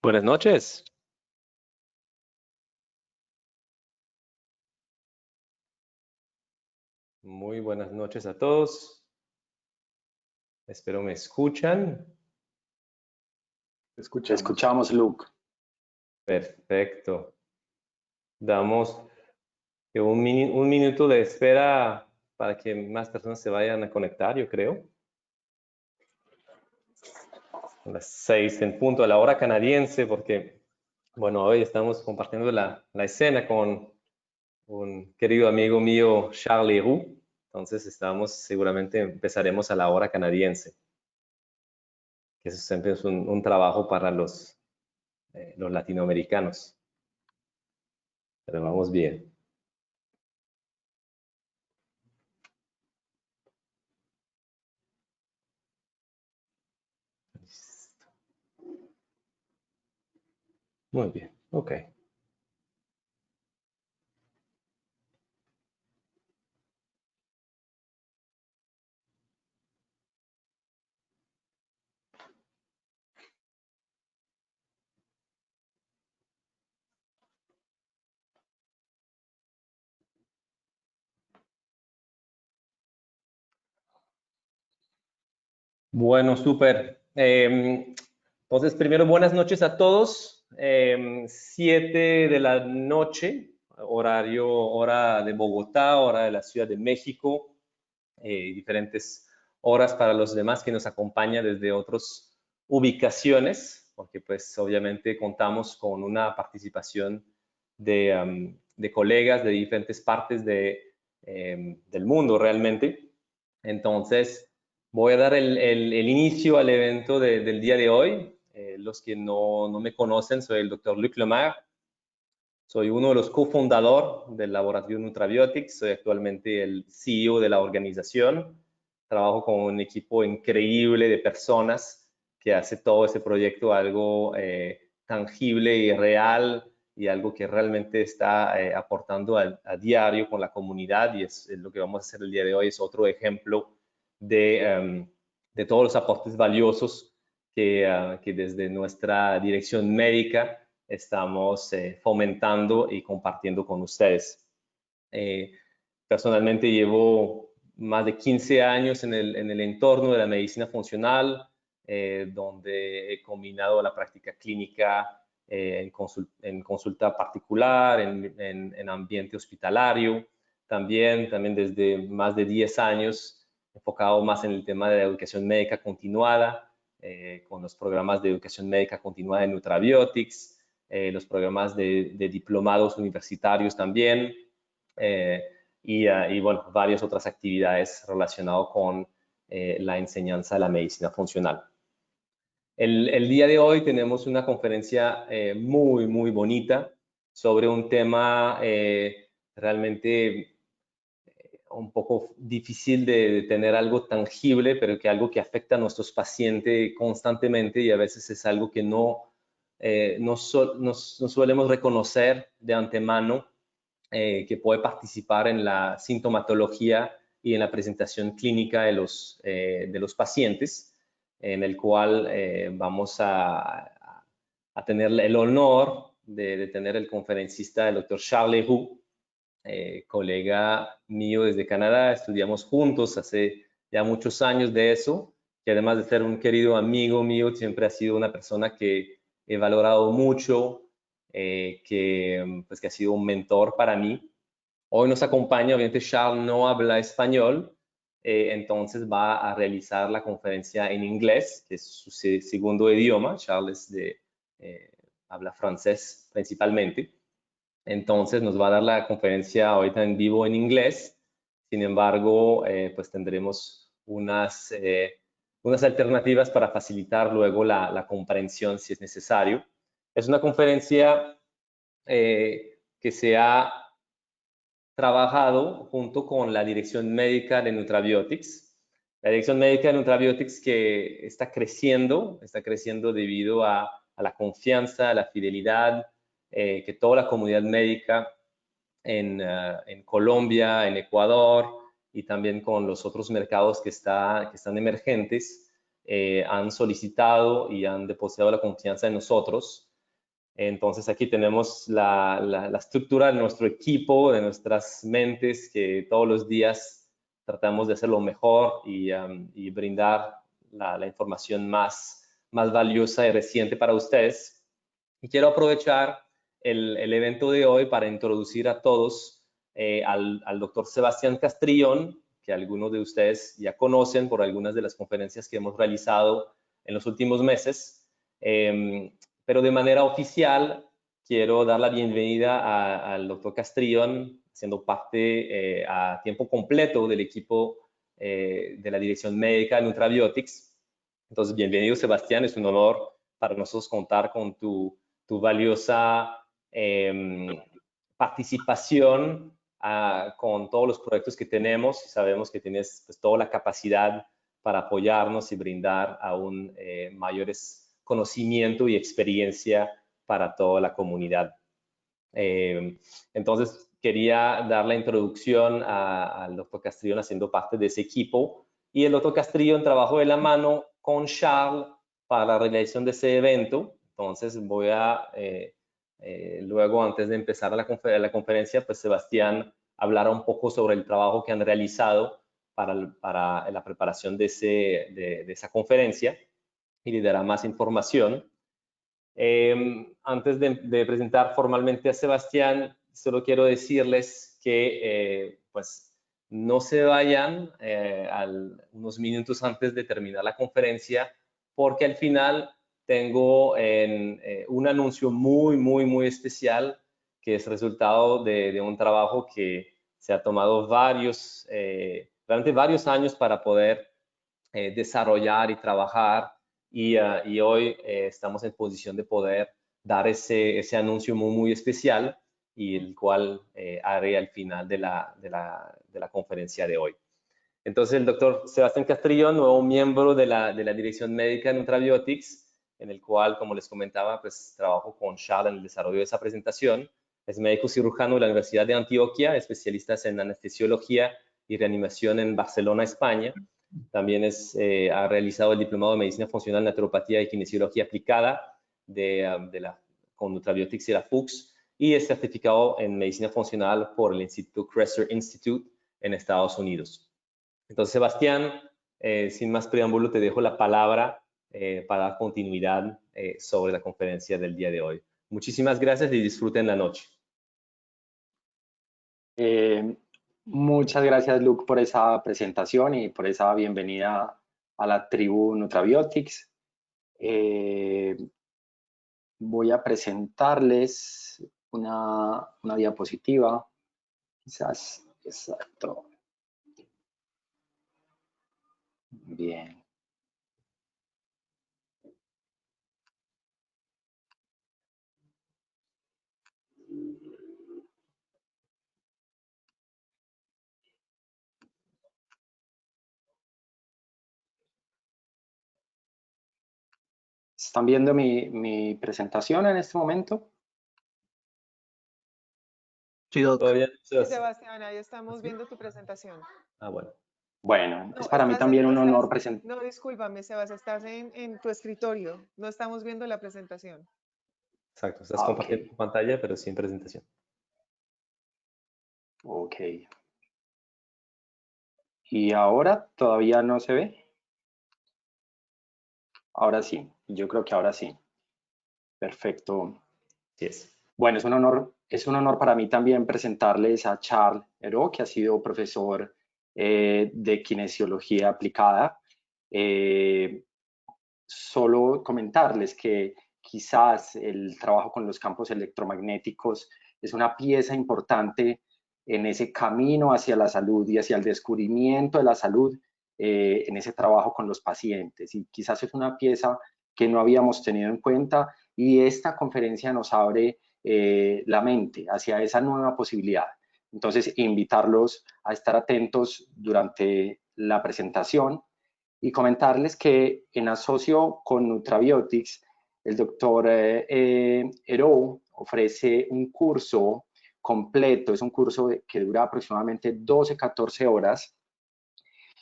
Buenas noches. Muy buenas noches a todos. Espero me escuchan. Te escuchamos, Luke. Perfecto. Damos un minuto de espera para que más personas se vayan a conectar, yo creo. A las 6 en punto, a la hora canadiense, porque, bueno, hoy estamos compartiendo la escena con un querido amigo mío, Charles Roux. Entonces, seguramente empezaremos a la hora canadiense. Que eso siempre es un trabajo para los latinoamericanos. Pero vamos bien. Listo. Muy bien, ok. Bueno, súper. Entonces, primero, buenas noches a todos. 7 de la noche, hora de Bogotá, hora de la Ciudad de México, diferentes horas para los demás que nos acompañan desde otras ubicaciones, porque pues obviamente contamos con una participación de colegas de diferentes partes del mundo realmente. Entonces, voy a dar el inicio al evento del día de hoy. Los que no me conocen, soy el Dr. Luc Lemaire. Soy uno de los cofundadores del laboratorio Nutrabiotics. Soy actualmente el CEO de la organización. Trabajo con un equipo increíble de personas que hace todo ese proyecto algo tangible y real y algo que realmente está aportando a diario con la comunidad, y es lo que vamos a hacer el día de hoy. Es otro ejemplo de todos los aportes valiosos que desde nuestra dirección médica estamos fomentando y compartiendo con ustedes. Personalmente llevo más de 15 años en el entorno de la medicina funcional, donde he combinado la práctica clínica en consulta particular, en ambiente hospitalario, también desde más de 10 años enfocado más en el tema de la educación médica continuada, con los programas de educación médica continuada de Nutrabiotics, los programas de diplomados universitarios también, y bueno, varias otras actividades relacionadas con la enseñanza de la medicina funcional. El día de hoy tenemos una conferencia muy bonita sobre un tema realmente un poco difícil de tener algo tangible, pero que algo que afecta a nuestros pacientes constantemente, y a veces es algo que no solemos reconocer de antemano, que puede participar en la sintomatología y en la presentación clínica de los pacientes, en el cual vamos a tener el honor de tener el conferencista, el doctor Charles Roux, colega mío desde Canadá. Estudiamos juntos hace ya muchos años de eso, que además de ser un querido amigo mío, siempre ha sido una persona que he valorado mucho, que ha sido un mentor para mí. Hoy nos acompaña, obviamente Charles no habla español, entonces va a realizar la conferencia en inglés, que es su segundo idioma. Charles habla francés principalmente. Entonces nos va a dar la conferencia ahorita en vivo en inglés. Sin embargo, pues tendremos unas alternativas para facilitar luego la comprensión si es necesario. Es una conferencia que se ha trabajado junto con la Dirección Médica de Nutrabiotics. La Dirección Médica de Nutrabiotics, que está creciendo debido a la confianza, a la fidelidad que toda la comunidad médica en Colombia, en Ecuador y también con los otros mercados que están emergentes, han solicitado y han depositado la confianza en nosotros Entonces aquí tenemos la estructura de nuestro equipo, de nuestras mentes, que todos los días tratamos de hacerlo mejor y brindar la información más valiosa y reciente para ustedes. Y quiero aprovechar el evento de hoy para introducir a todos al doctor Sebastián Castrillón, que algunos de ustedes ya conocen por algunas de las conferencias que hemos realizado en los últimos meses. Pero de manera oficial quiero dar la bienvenida al doctor Castrillón, siendo parte a tiempo completo del equipo de la Dirección Médica de Nutrabiotics. Entonces, bienvenido, Sebastián. Es un honor para nosotros contar con tu valiosa participación con todos los proyectos que tenemos. Sabemos que tienes pues, toda la capacidad para apoyarnos y brindar aún mayores conocimiento y experiencia para toda la comunidad. Entonces, quería dar la introducción al doctor Castrillón haciendo parte de ese equipo, y el doctor Castrillón trabajó de la mano con Charles para la realización de ese evento. Entonces, voy a, luego, antes de empezar la conferencia, pues Sebastián hablará un poco sobre el trabajo que han realizado para la preparación de esa conferencia, y le dará más información. Antes de presentar formalmente a Sebastián, solo quiero decirles que pues no se vayan unos minutos antes de terminar la conferencia, porque al final tengo un anuncio muy especial, que es resultado de un trabajo que se ha tomado durante varios años para poder desarrollar y trabajar, y hoy estamos en posición de poder dar ese anuncio muy especial, y el cual haré al final de la conferencia de hoy. Entonces, el doctor Sebastián Castrillón, nuevo miembro de la Dirección Médica de Nutrabiotics, en el cual, como les comentaba, pues trabajo con Charles en el desarrollo de esa presentación. Es médico cirujano de la Universidad de Antioquia, especialista en anestesiología y reanimación en Barcelona, España. También ha realizado el diplomado de medicina funcional, naturopatía y kinesiología aplicada con Nutrabiotics y la FUX, y es certificado en medicina funcional por el Instituto Kresser Institute en Estados Unidos. Entonces, Sebastián, sin más preámbulo, te dejo la palabra para dar continuidad sobre la conferencia del día de hoy. Muchísimas gracias y disfruten la noche. Muchas gracias, Luke, por esa presentación y por esa bienvenida a la tribu Nutrabiotics. Voy a presentarles una diapositiva. Quizás, exacto. Bien. ¿Están viendo mi presentación en este momento? Sí, Doc. ¿Todavía? Sí, Sebastián, ahí estamos viendo tu presentación. Ah, bueno. Bueno, No, es para mí también un honor presentar. No, discúlpame, Sebas, estás en tu escritorio. No estamos viendo la presentación. Exacto, estás compartiendo tu pantalla, pero sin presentación. Ok. ¿Y ahora todavía no se ve? Ahora sí, yo creo que ahora sí. Perfecto. Sí es. Bueno, es un honor para mí también presentarles a Charles Heró, que ha sido profesor de kinesiología aplicada. Solo comentarles que quizás el trabajo con los campos electromagnéticos es una pieza importante en ese camino hacia la salud y hacia el descubrimiento de la salud, en ese trabajo con los pacientes. Y quizás es una pieza que no habíamos tenido en cuenta, y esta conferencia nos abre la mente hacia esa nueva posibilidad. Entonces, invitarlos a estar atentos durante la presentación y comentarles que en asocio con Nutrabiotics, el doctor Heró ofrece un curso completo, es un curso que dura aproximadamente 12-14 horas,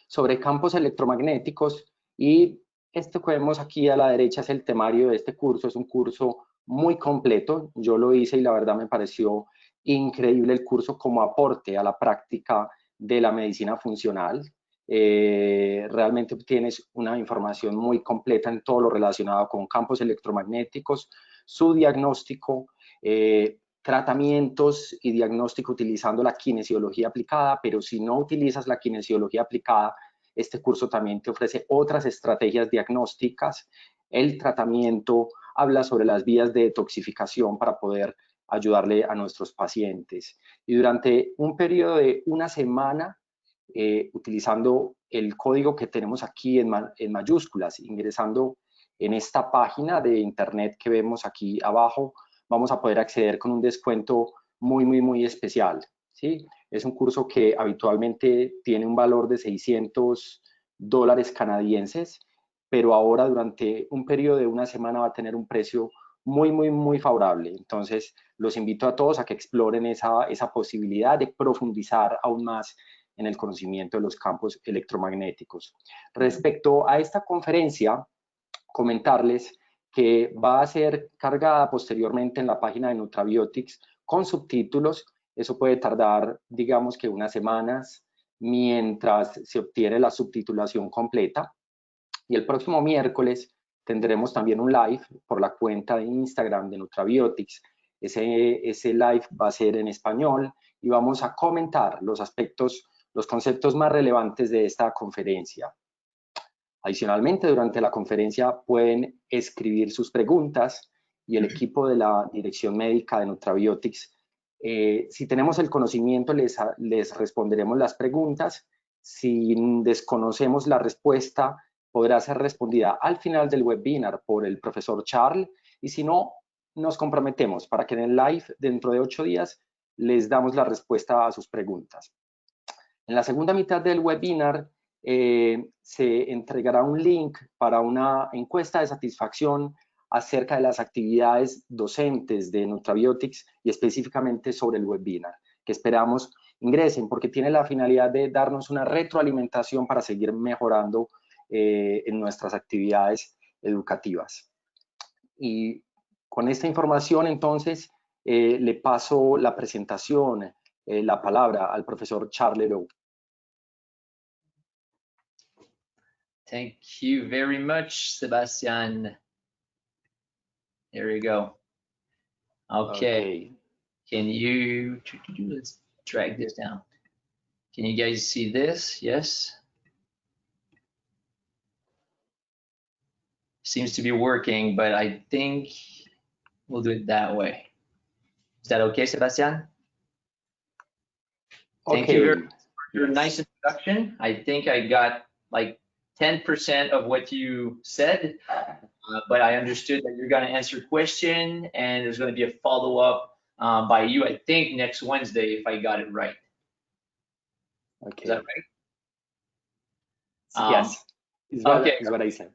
sobre campos electromagnéticos, y esto que vemos aquí a la derecha es el temario de este curso. Es un curso muy completo. Yo lo hice y la verdad me pareció increíble el curso como aporte a la práctica de la medicina funcional. Realmente tienes una información muy completa en todo lo relacionado con campos electromagnéticos, su diagnóstico, tratamientos y diagnóstico utilizando la kinesiología aplicada, pero si no utilizas la kinesiología aplicada, este curso también te ofrece otras estrategias diagnósticas. El tratamiento habla sobre las vías de detoxificación para poder ayudarle a nuestros pacientes. Y durante un periodo de una semana, utilizando el código que tenemos aquí en mayúsculas, ingresando en esta página de internet que vemos aquí abajo, vamos a poder acceder con un descuento muy especial, ¿sí? Es un curso que habitualmente tiene un valor de $600 canadienses, pero ahora durante un periodo de una semana va a tener un precio muy favorable. Entonces, los invito a todos a que exploren esa posibilidad de profundizar aún más en el conocimiento de los campos electromagnéticos. Respecto a esta conferencia, comentarles que va a ser cargada posteriormente en la página de Nutrabiotics con subtítulos. Eso puede tardar, digamos que unas semanas, mientras se obtiene la subtitulación completa. Y el próximo miércoles tendremos también un live por la cuenta de Instagram de Nutrabiotics. Ese live va a ser en español y vamos a comentar los aspectos, los conceptos más relevantes de esta conferencia. Adicionalmente, durante la conferencia pueden escribir sus preguntas y el equipo de la Dirección Médica de Nutrabiotics, si tenemos el conocimiento, les responderemos las preguntas. Si desconocemos la respuesta, podrá ser respondida al final del webinar por el profesor Charles, y si no, nos comprometemos para que en el live dentro de 8 días les damos la respuesta a sus preguntas. En la segunda mitad del webinar se entregará un link para una encuesta de satisfacción acerca de las actividades docentes de Nutrabiotics y específicamente sobre el webinar, que esperamos ingresen porque tiene la finalidad de darnos una retroalimentación para seguir mejorando en nuestras actividades educativas. Y con esta información, entonces, le paso la presentación, la palabra al profesor Charles Leroux. Thank you very much, Sebastian. There you go. Okay. Can you, let's drag this down. Can you guys see this? Yes. Seems to be working, but I think we'll do it that way. Is that okay, Sebastian? Thank you very much for your nice introduction. I think I got like 10% of what you said, but I understood that you're going to answer a question and there's going to be a follow-up by you, I think, next Wednesday, if I got it right. Okay. Is that right? Yes, is what I said.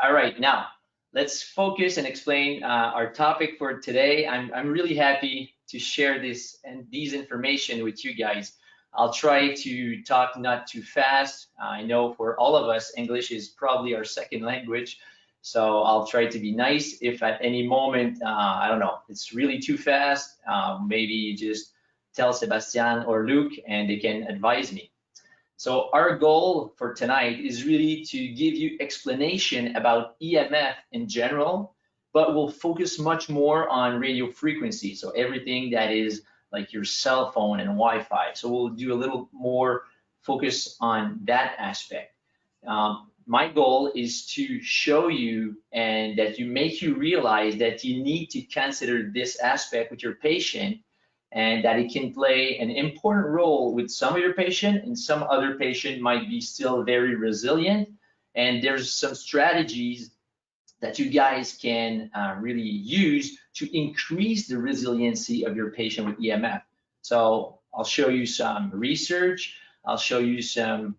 All right, now let's focus and explain our topic for today. I'm really happy to share these information with you guys. I'll try to talk not too fast. I know for all of us, English is probably our second language, so I'll try to be nice. If at any moment, I don't know, it's really too fast, maybe just tell Sebastian or Luc and they can advise me. So our goal for tonight is really to give you explanation about EMF in general, but we'll focus much more on radio frequency. So everything that is like your cell phone and Wi-Fi. So we'll do a little more focus on that aspect. My goal is to show you and that make you realize that you need to consider this aspect with your patient and that it can play an important role with some of your patient and some other patient might be still very resilient. And there's some strategies that you guys can really use to increase the resiliency of your patient with EMF. So I'll show you some research. I'll show you some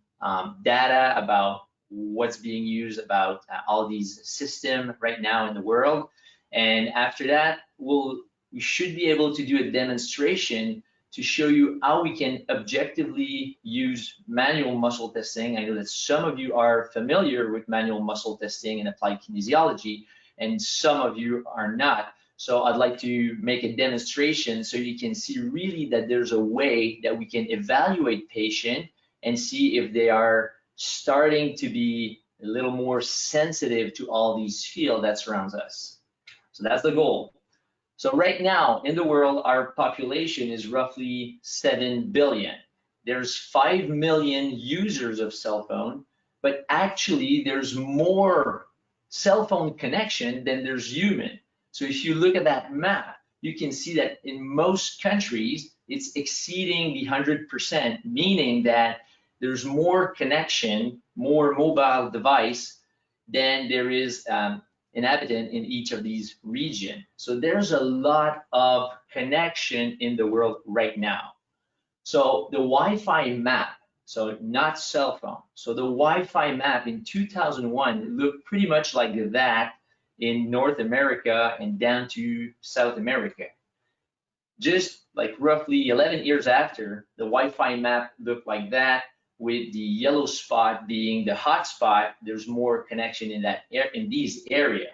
data about what's being used about all these systems right now in the world. And after that, we should be able to do a demonstration to show you how we can objectively use manual muscle testing. I know that some of you are familiar with manual muscle testing and applied kinesiology, and some of you are not. So I'd like to make a demonstration so you can see really that there's a way that we can evaluate patient and see if they are starting to be a little more sensitive to all these fields that surrounds us. So that's the goal. So right now in the world, our population is roughly 7 billion. There's 5 million users of cell phone, but actually there's more cell phone connection than there's human. So if you look at that map, you can see that in most countries, it's exceeding the 100%, meaning that there's more connection, more mobile device than there is inhabitant in each of these regions. So there's a lot of connection in the world right now. So the Wi-Fi map, so not cell phone. So the Wi-Fi map in 2001 looked pretty much like that in North America and down to South America. Just like roughly 11 years after, the Wi-Fi map looked like that, with the yellow spot being the hot spot. There's more connection in that in these area.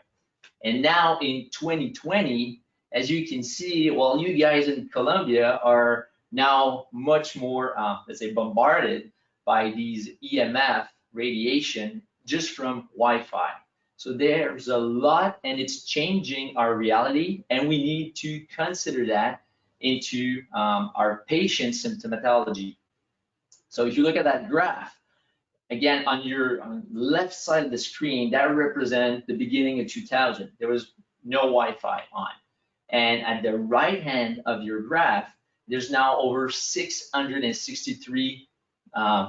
And now in 2020, as you can see, well, you guys in Colombia are now much more, let's say, bombarded by these EMF radiation just from Wi-Fi. So there's a lot, and it's changing our reality, and we need to consider that into our patient symptomatology. So if you look at that graph, again, on your left side of the screen, that represents the beginning of 2000. There was no Wi-Fi on. And at the right hand of your graph, there's now over 663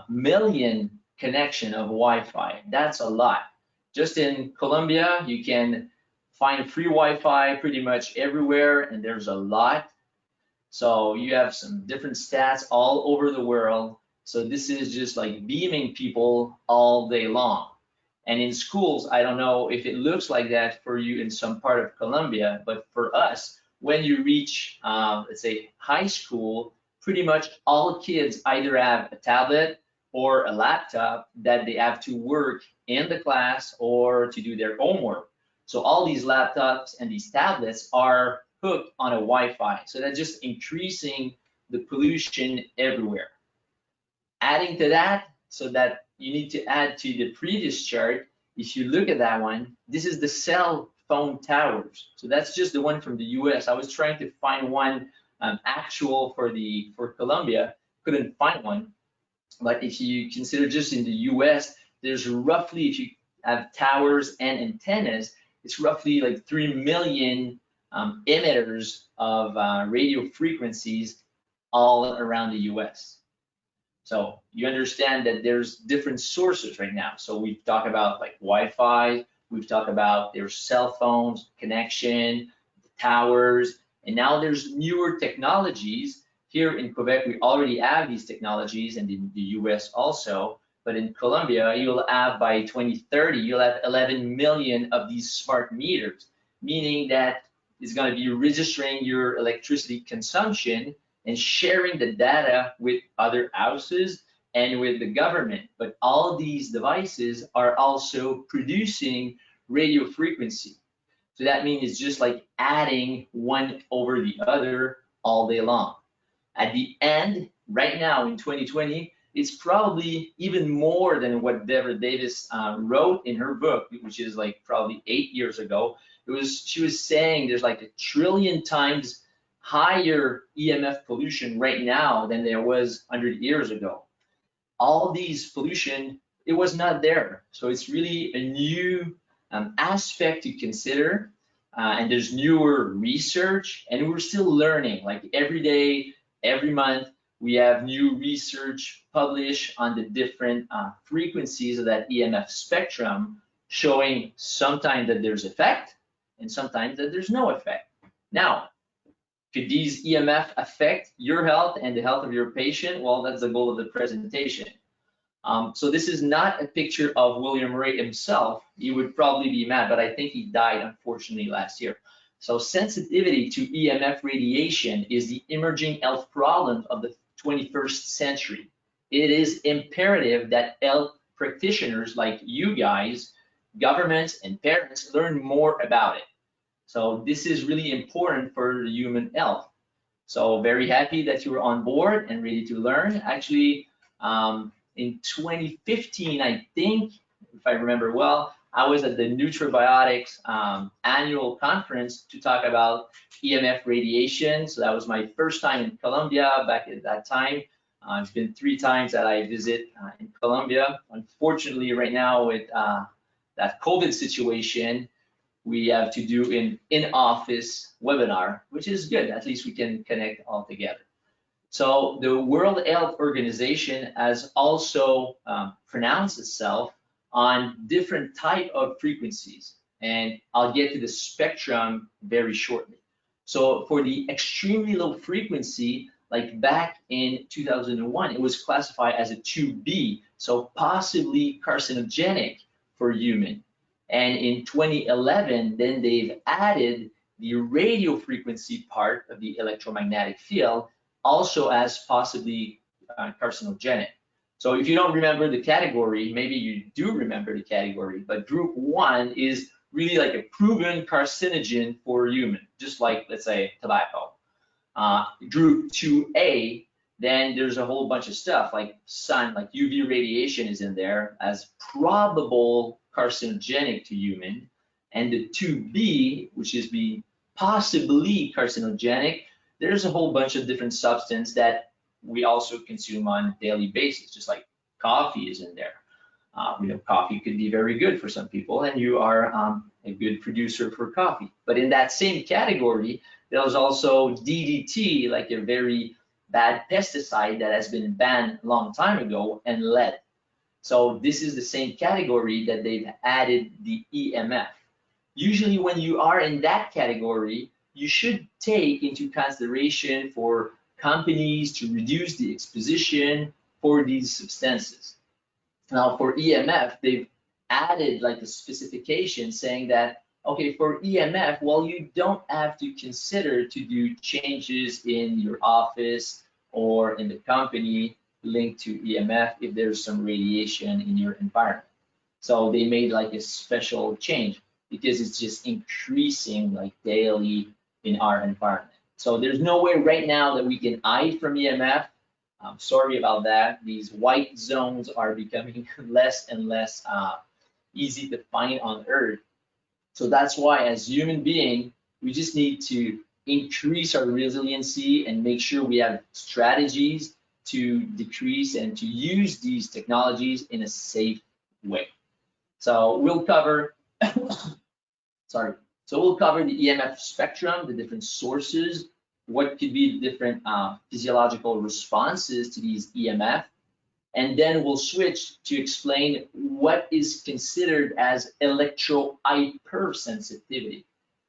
million connection of Wi-Fi. That's a lot. Just in Colombia, you can find free Wi-Fi pretty much everywhere, and there's a lot. So you have some different stats all over the world. So this is just like beaming people all day long. And in schools, I don't know if it looks like that for you in some part of Colombia, but for us, when you reach, let's say, high school, pretty much all kids either have a tablet or a laptop that they have to work in the class or to do their homework. So all these laptops and these tablets are hooked on a Wi-Fi. So that's just increasing the pollution everywhere. Adding to that, so that you need to add to the previous chart, if you look at that one, this is the cell phone towers. So that's just the one from the US. I was trying to find one actual for Colombia, couldn't find one. But if you consider just in the US, there's roughly, if you have towers and antennas, it's roughly like 3 million emitters of radio frequencies all around the US. So you understand that there's different sources right now. So we've talked about like Wi-Fi, we've talked about their cell phones, connection, towers, and now there's newer technologies. Here in Quebec, we already have these technologies, and in the US also, but in Colombia, you'll have by 2030, you'll have 11 million of these smart meters, meaning that it's gonna be registering your electricity consumption and sharing the data with other houses and with the government. But all these devices are also producing radio frequency. So that means it's just like adding one over the other all day long. At the end, right now in 2020, it's probably even more than what Deborah Davis wrote in her book, which is like probably 8 years ago. She was saying there's like 1 trillion times higher EMF pollution right now than there was 100 years ago. All these pollution, it was not there. So it's really a new aspect to consider, and there's newer research, and we're still learning. Like every day, every month, we have new research published on the different frequencies of that EMF spectrum, showing sometimes that there's effect and sometimes that there's no effect. Now, could these EMF affect your health and the health of your patient? Well, that's the goal of the presentation. So this is not a picture of William Ray himself. He would probably be mad, but I think he died, unfortunately, last year. So sensitivity to EMF radiation is the emerging health problem of the 21st century. It is imperative that health practitioners like you guys, governments, and parents learn more about it. So this is really important for the human health. So very happy that you were on board and ready to learn. Actually, in 2015, I think, if I remember well, I was at the Nutribiotics annual conference to talk about EMF radiation. So that was my first time in Colombia back at that time. It's been 3 times that I visit in Colombia. Unfortunately, right now with that COVID situation, we have to do an in-office webinar, which is good. At least we can connect all together. So the World Health Organization has also pronounced itself on different type of frequencies, and I'll get to the spectrum very shortly. So for the extremely low frequency, like back in 2001, it was classified as a 2B, so possibly carcinogenic for human. And in 2011, then they've added the radio frequency part of the electromagnetic field also as possibly carcinogenic. So if you don't remember the category, maybe you do remember the category, but group 1 is really like a proven carcinogen for human, just like, let's say, tobacco. Group 2A, then there's a whole bunch of stuff like sun, like UV radiation is in there as probable carcinogenic to human. And the 2B, which is being possibly carcinogenic, there's a whole bunch of different substances that we also consume on a daily basis, just like coffee is in there. We know coffee could be very good for some people, and you are a good producer for coffee. But in that same category, there's also DDT, like a very bad pesticide that has been banned a long time ago, and lead. So this is the same category that they've added the EMF. Usually when you are in that category, you should take into consideration for companies to reduce the exposition for these substances. Now for EMF, they've added like a specification saying that, okay, for EMF, well, you don't have to consider to do changes in your office or in the company linked to EMF if there's some radiation in your environment. So they made like a special change because it's just increasing like daily in our environment. So there's no way right now that we can hide from EMF. I'm sorry about that. These white zones are becoming less and less easy to find on Earth. So that's why as human beings, we just need to increase our resiliency and make sure we have strategies to decrease and to use these technologies in a safe way. So we'll cover, sorry. So we'll cover the EMF spectrum, the different sources, what could be the different physiological responses to these EMF, and then we'll switch to explain what is considered as electro-hypersensitivity.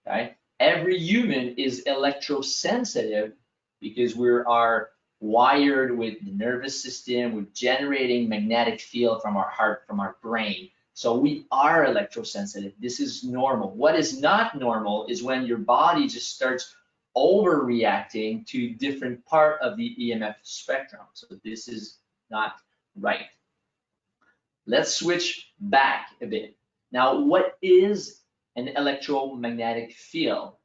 Okay? Every human is electrosensitive because we are wired with the nervous system, with generating magnetic field from our heart, from our brain. So we are electrosensitive. This is normal. What is not normal is when your body just starts overreacting to different part of the EMF spectrum. So this is not right. Let's switch back a bit. Now, what is an electromagnetic field?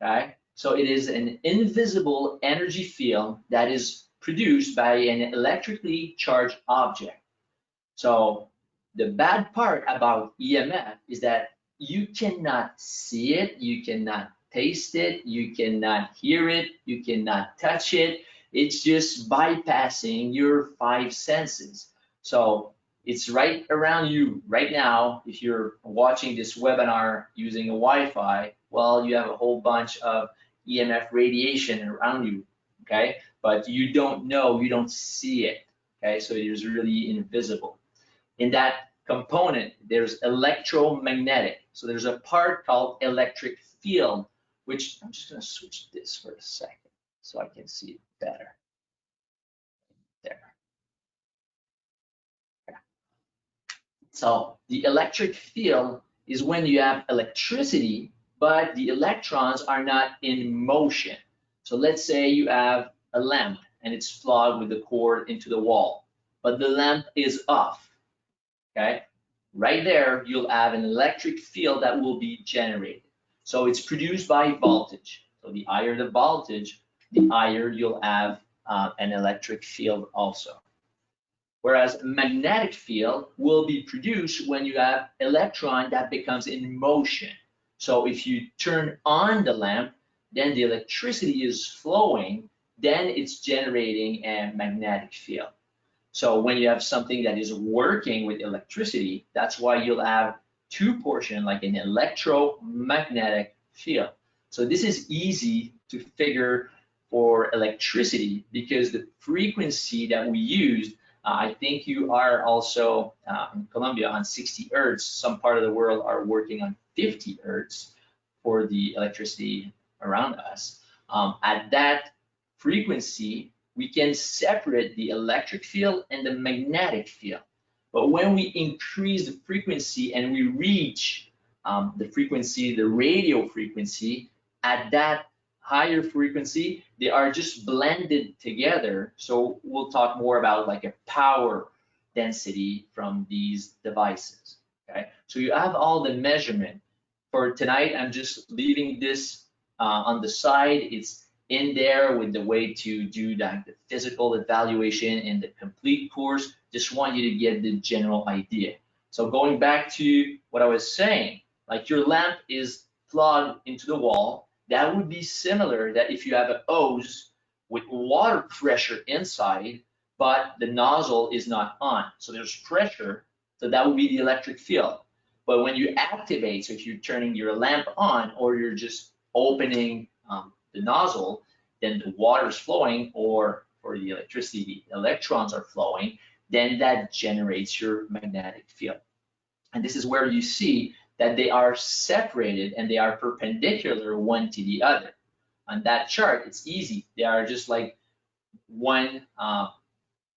Okay, so it is an invisible energy field that is produced by an electrically charged object. So the bad part about EMF is that you cannot see it, you cannot taste it, you cannot hear it, you cannot touch it. It's just bypassing your 5 senses. So it's right around you right now. If you're watching this webinar using a Wi-Fi, well, you have a whole bunch of EMF radiation around you, okay? But you don't know, you don't see it, okay? So it is really invisible. In that component, there's electromagnetic. So there's a part called electric field, which I'm just gonna switch this for a second so I can see it better. There. Okay. So the electric field is when you have electricity, but the electrons are not in motion. So let's say you have a lamp and it's plugged with the cord into the wall, but the lamp is off. Okay, right there you'll have an electric field that will be generated. So it's produced by voltage. So the higher the voltage, the higher you'll have an electric field also. Whereas a magnetic field will be produced when you have electron that becomes in motion. So if you turn on the lamp, then the electricity is flowing, then it's generating a magnetic field. So when you have something that is working with electricity, that's why you'll have two portions, like an electromagnetic field. So this is easy to figure for electricity because the frequency that we used, I think you are also in Colombia on 60 hertz. Some part of the world are working on 50 hertz for the electricity around us. At that frequency, we can separate the electric field and the magnetic field. But when we increase the frequency and we reach the frequency, the radio frequency, at that higher frequency, they are just blended together. So we'll talk more about like a power density from these devices, okay? So you have all the measurement. For tonight, I'm just leaving this on the side. It's in there with the way to do the physical evaluation in the complete course. Just want you to get the general idea. So going back to what I was saying, like your lamp is plugged into the wall, that would be similar that if you have a hose with water pressure inside, but the nozzle is not on. So there's pressure, so that would be the electric field. But when you activate, so if you're turning your lamp on or you're just opening the nozzle, then the water is flowing, or for the electricity, the electrons are flowing, then that generates your magnetic field. And this is where you see that they are separated and they are perpendicular one to the other. On that chart, it's easy. They are just like one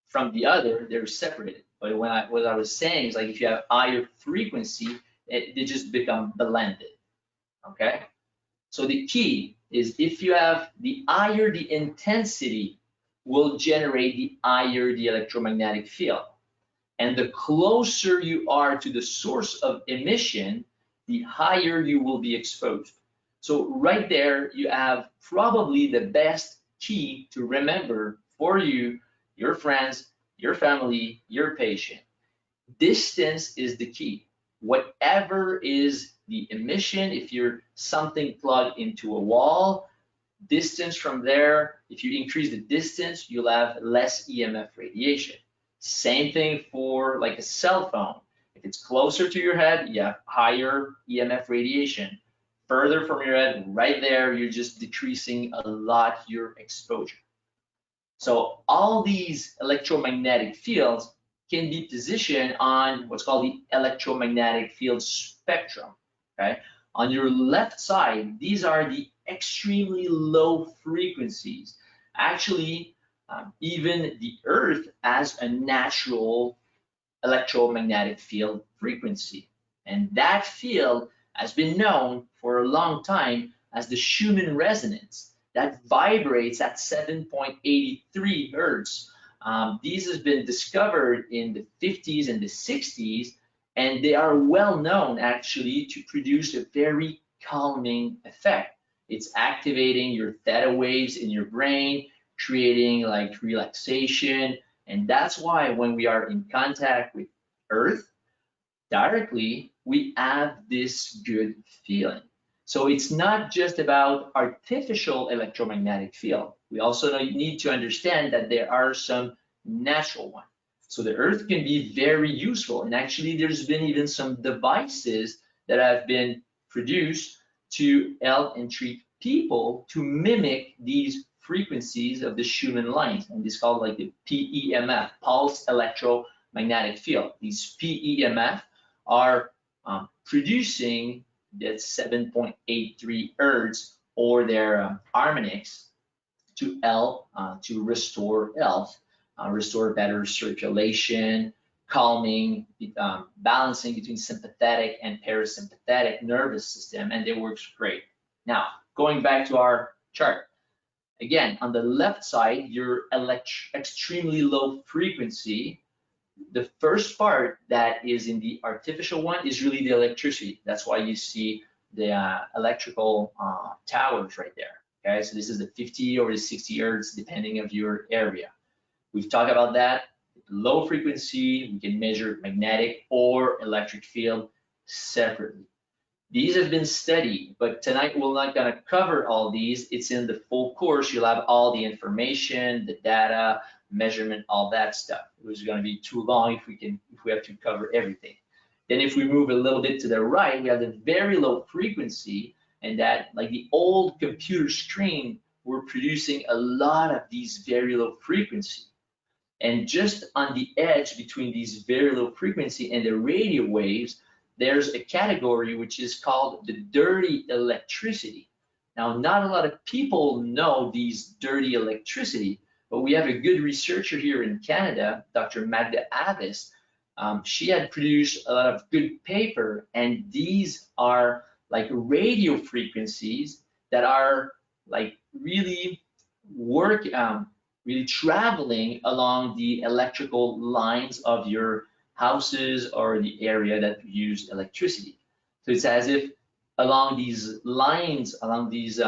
from the other, they're separated. But what I was saying is like if you have higher frequency, they just become blended, okay? So the key is if you have the higher the intensity will generate the higher the electromagnetic field. And the closer you are to the source of emission, the higher you will be exposed. So right there, you have probably the best key to remember for you, your friends, your family, your patient. Distance is the key. Whatever is the emission, if you're something plugged into a wall, distance from there, if you increase the distance, you'll have less EMF radiation. Same thing for like a cell phone. If it's closer to your head, you have higher EMF radiation. Further from your head, right there, you're just decreasing a lot your exposure. So all these electromagnetic fields can be positioned on what's called the electromagnetic field spectrum, okay? On your left side, these are the extremely low frequencies. Actually, even the Earth has a natural electromagnetic field frequency. And that field has been known for a long time as the Schumann resonance that vibrates at 7.83 hertz. These has been discovered in the 50s and the 60s, and they are well known actually to produce a very calming effect. It's activating your theta waves in your brain, creating like relaxation. And that's why when we are in contact with Earth directly, we have this good feeling. So it's not just about artificial electromagnetic field. We also need to understand that there are some natural ones. So the Earth can be very useful. And actually, there's been even some devices that have been produced to help and treat people to mimic these frequencies of the Schumann lines. And this is called like the PEMF, pulse electromagnetic field. These PEMF are producing that 7.83 hertz or their harmonics to help to restore health, restore better circulation, calming, balancing between sympathetic and parasympathetic nervous system, and it works great. Now, going back to our chart. Again, on the left side, your extremely low frequency. The first part that is in the artificial one is really the electricity. That's why you see the electrical towers right there. Okay, so this is the 50 or the 60 hertz, depending of your area. We've talked about that. Low frequency, we can measure magnetic or electric field separately. These have been studied, but tonight we're not going to cover all these. It's in the full course. You'll have all the information, the data, measurement, all that stuff. It was going to be too long if we have to cover everything. Then if we move a little bit to the right, we have the very low frequency, and that, like the old computer screen, we're producing a lot of these very low frequency. And just on the edge between these very low frequency and the radio waves, there's a category which is called the dirty electricity. Now, not a lot of people know these dirty electricity, but we have a good researcher here in Canada, Dr. Magda Avis. She had produced a lot of good paper, and these are like radio frequencies that are like really really traveling along the electrical lines of your houses or the area that use electricity. So it's as if along these lines, along these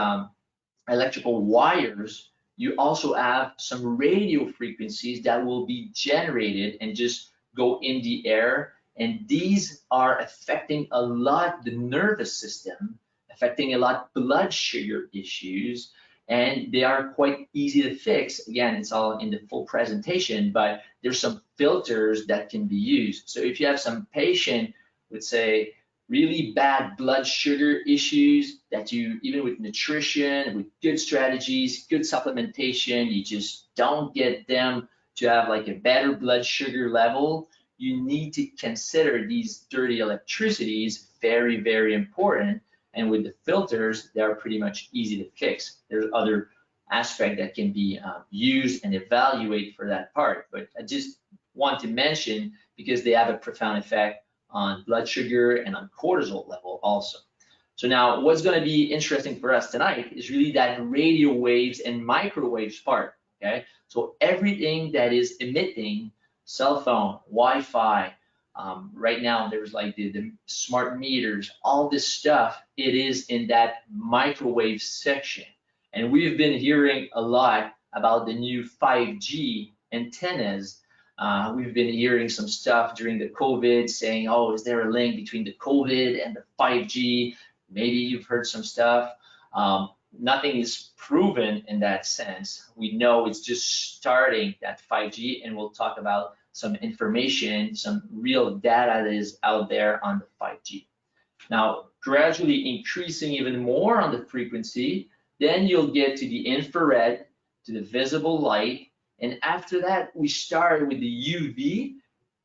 electrical wires, you also have some radio frequencies that will be generated and just go in the air. And these are affecting a lot the nervous system, affecting a lot blood sugar issues, and they are quite easy to fix. Again, it's all in the full presentation, but there's some filters that can be used. So if you have some patient with, say, really bad blood sugar issues that you, even with nutrition, with good strategies, good supplementation, you just don't get them to have like a better blood sugar level, you need to consider these dirty electricities very, very important. And with the filters, they're pretty much easy to fix. There's other aspects that can be used and evaluate for that part. But I just want to mention because they have a profound effect on blood sugar and on cortisol level also. So now what's going to be interesting for us tonight is really that radio waves and microwaves part. Okay, so everything that is emitting, cell phone, Wi-Fi, right now there's like the smart meters, all this stuff, it is in that microwave section. And we've been hearing a lot about the new 5G antennas. We've been hearing some stuff during the COVID saying, oh, is there a link between the COVID and the 5G? Maybe you've heard some stuff. Nothing is proven in that sense. We know it's just starting, that 5G, and we'll talk about some information, some real data that is out there on the 5G. Now, gradually increasing even more on the frequency, then you'll get to the infrared, to the visible light, and after that, we start with the UV,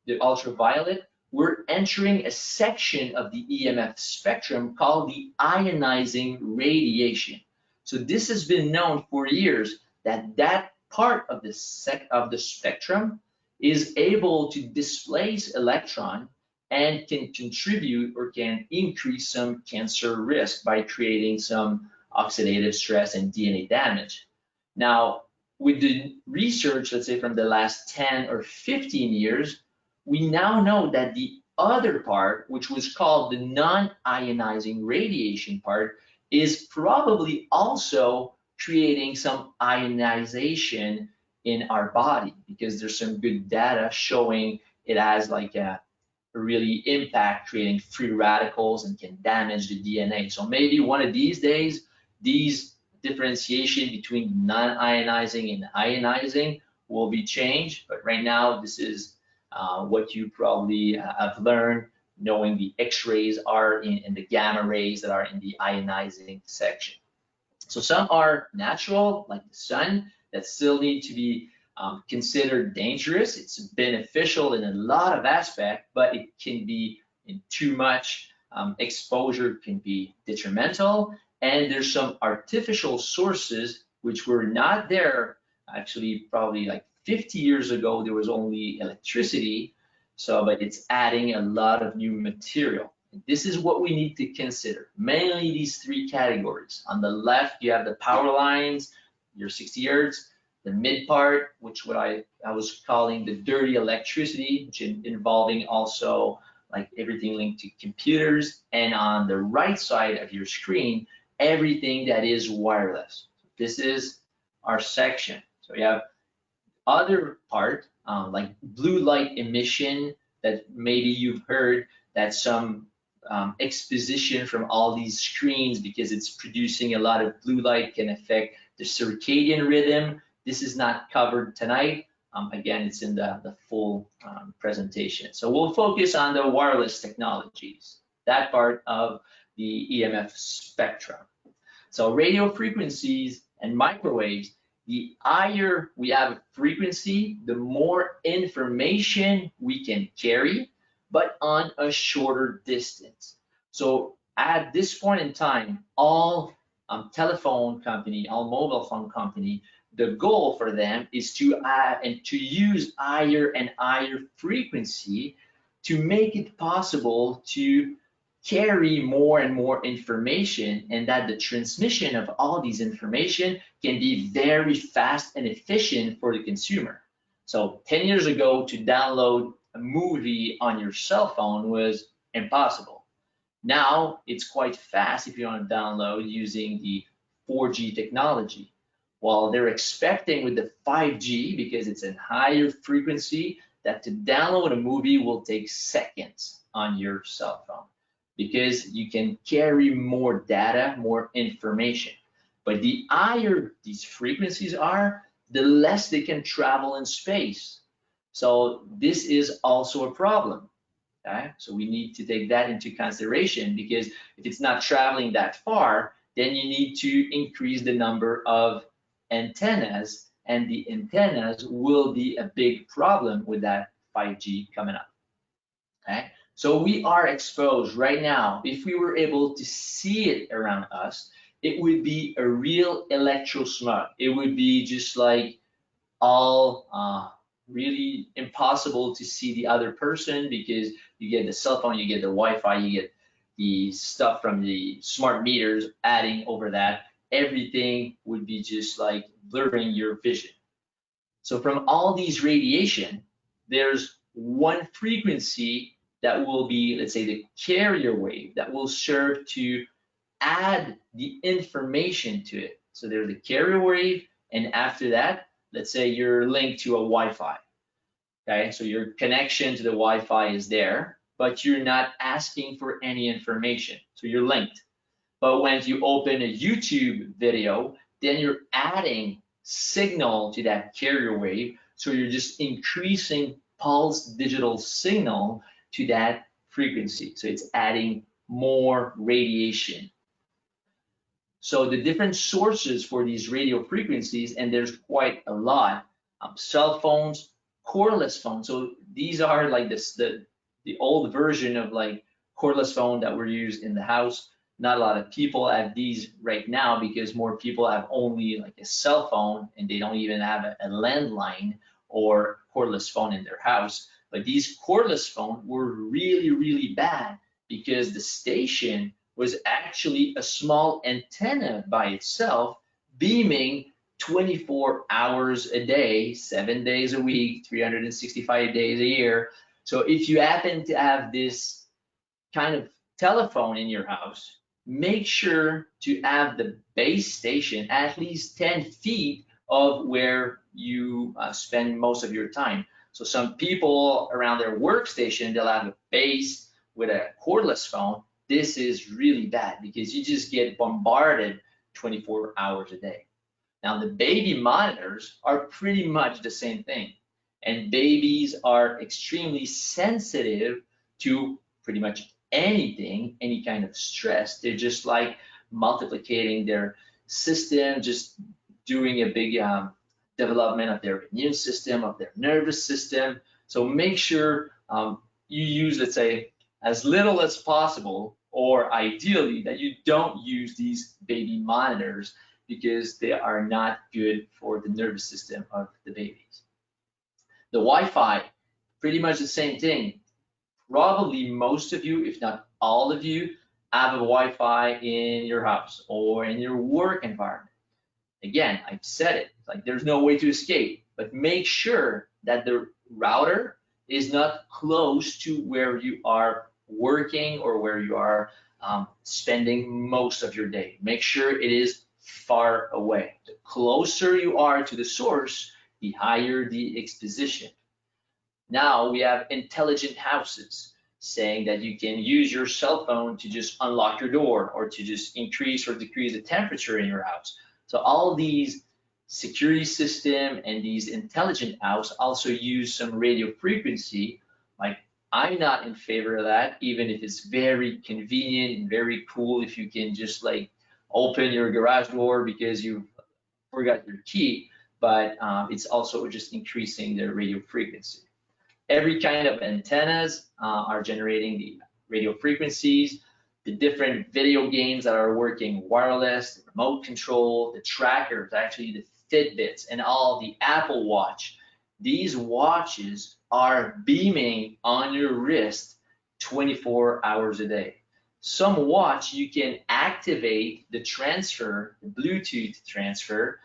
the ultraviolet. We're entering a section of the EMF spectrum called the ionizing radiation. So this has been known for years that that part of the spectrum is able to displace electron and can contribute or can increase some cancer risk by creating some oxidative stress and DNA damage. Now, with the research, let's say from the last 10 or 15 years, we now know that the other part, which was called the non-ionizing radiation part, is probably also creating some ionization in our body, because there's some good data showing it has like a really impact creating free radicals and can damage the DNA. So maybe one of these days, these differentiation between non-ionizing and ionizing will be changed, but right now this is what you probably have learned, knowing the X-rays are in the gamma rays that are in the ionizing section. So some are natural, like the sun, that still need to be considered dangerous. It's beneficial in a lot of aspects, but it can be in too much exposure can be detrimental. And there's some artificial sources which were not there. Actually, probably like 50 years ago, there was only electricity. So, but it's adding a lot of new material. This is what we need to consider. Mainly these three categories. On the left, you have the power lines, your 60 hertz. The mid part, which what I was calling the dirty electricity, which involving also like everything linked to computers, and on the right side of your screen, everything that is wireless. This is our section. So we have other part, like blue light emission, that maybe you've heard that some exposition from all these screens, because it's producing a lot of blue light, can affect the circadian rhythm. This is not covered tonight. Again, it's in the full presentation. So we'll focus on the wireless technologies, that part of the EMF spectrum. So radio frequencies and microwaves, the higher we have a frequency, the more information we can carry, but on a shorter distance. So at this point in time, all telephone company, all mobile phone company, the goal for them is to use higher and higher frequency to make it possible to carry more and more information, and that the transmission of all these information can be very fast and efficient for the consumer. So 10 years ago, to download a movie on your cell phone was impossible. Now it's quite fast if you want to download using the 4G technology. While they're expecting with the 5G, because it's a higher frequency, that to download a movie will take seconds on your cell phone, because you can carry more data, more information. But the higher these frequencies are, the less they can travel in space. So this is also a problem. Okay? So we need to take that into consideration, because if it's not traveling that far, then you need to increase the number of antennas, and the antennas will be a big problem with that 5G coming up. Okay? So we are exposed right now. If we were able to see it around us, it would be a real electro smog. It would be just like all really impossible to see the other person, because you get the cell phone, you get the Wi-Fi, you get the stuff from the smart meters adding over that. Everything would be just like blurring your vision. So from all these radiation, there's one frequency that will be, let's say, the carrier wave, that will serve to add the information to it. So there's the carrier wave, and after that, let's say you're linked to a Wi-Fi. Okay, so your connection to the Wi-Fi is there, but you're not asking for any information, so you're linked. But when you open a YouTube video, then you're adding signal to that carrier wave, so you're just increasing pulse digital signal to that frequency. So it's adding more radiation. So the different sources for these radio frequencies, and there's quite a lot, cell phones, cordless phones. So these are like the old version of like cordless phone that were used in the house. Not a lot of people have these right now, because more people have only like a cell phone, and they don't even have a landline or cordless phone in their house. But these cordless phones were really, really bad, because the station was actually a small antenna by itself, beaming 24 hours a day, 7 days a week, 365 days a year. So if you happen to have this kind of telephone in your house, make sure to have the base station at least 10 feet of where you spend most of your time. So some people around their workstation, they'll have a base with a cordless phone. This is really bad, because you just get bombarded 24 hours a day. Now the baby monitors are pretty much the same thing, and babies are extremely sensitive to pretty much anything, any kind of stress. They're just like multiplicating their system, just doing a big development of their immune system, of their nervous system. So make sure you use, let's say, as little as possible, or ideally that you don't use these baby monitors, because they are not good for the nervous system of the babies. The Wi-Fi, pretty much the same thing. Probably most of you, if not all of you, have a Wi-Fi in your house or in your work environment. Again, I've said it, like there's no way to escape, but make sure that the router is not close to where you are working or where you are spending most of your day. Make sure it is far away. The closer you are to the source, the higher the exposition. Now we have intelligent houses, saying that you can use your cell phone to just unlock your door or to just increase or decrease the temperature in your house. So all these security system and these intelligent house also use some radio frequency. Like, I'm not in favor of that, even if it's very convenient and very cool if you can just like open your garage door because you forgot your key, but it's also just increasing the radio frequency. Every kind of antennas are generating the radio frequencies. The different video games that are working wireless, the remote control, the trackers, actually the Fitbits, and all the Apple Watch. These watches are beaming on your wrist 24 hours a day. Some watch you can activate the transfer, the Bluetooth transfer,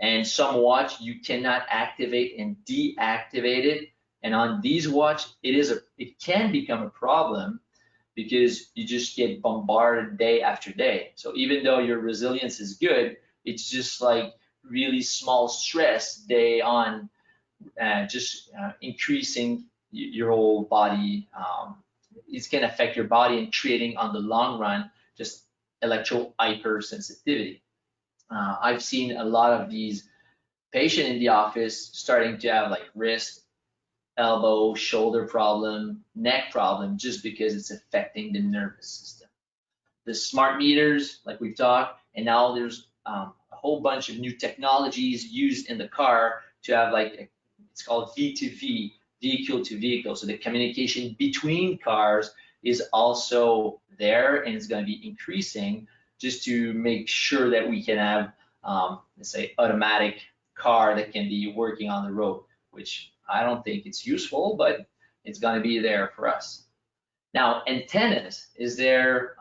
and some watch you cannot activate and deactivate it. And on these watch, it can become a problem because you just get bombarded day after day. So even though your resilience is good, it's just like really small stress day on, increasing your whole body. It's gonna affect your body and creating on the long run just electro hypersensitivity. I've seen a lot of these patients in the office starting to have like wrist, elbow, shoulder problem, neck problem, just because it's affecting the nervous system. The smart meters, like we've talked, and now there's a whole bunch of new technologies used in the car to have like, it's called V2V, vehicle to vehicle. So the communication between cars is also there, and it's going to be increasing just to make sure that we can have, let's say, automatic car that can be working on the road, which I don't think it's useful, but it's going to be there for us. Now, antennas, is there?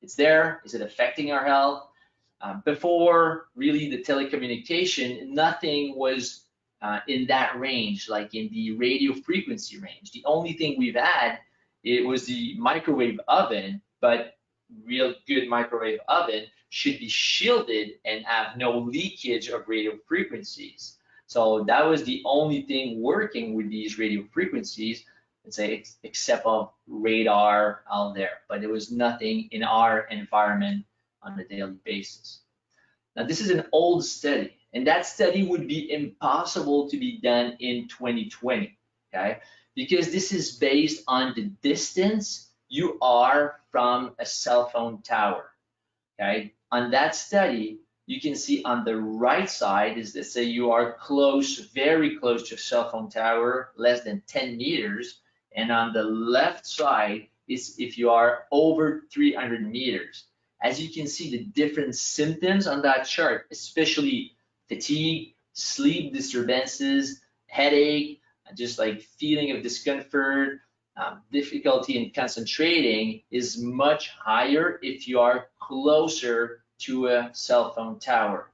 It's there. Is it affecting our health? Before really the telecommunication, nothing was in that range, like in the radio frequency range. The only thing we've had, it was the microwave oven, but real good microwave oven should be shielded and have no leakage of radio frequencies. So that was the only thing working with these radio frequencies, let's say, except of radar out there, but there was nothing in our environment on a daily basis. Now, this is an old study, and that study would be impossible to be done in 2020, okay? Because this is based on the distance you are from a cell phone tower, okay? On that study, you can see on the right side is, let's say you are close, very close to a cell phone tower, less than 10 meters. And on the left side is if you are over 300 meters. As you can see, the different symptoms on that chart, especially fatigue, sleep disturbances, headache, just like feeling of discomfort, difficulty in concentrating, is much higher if you are closer to a cell phone tower.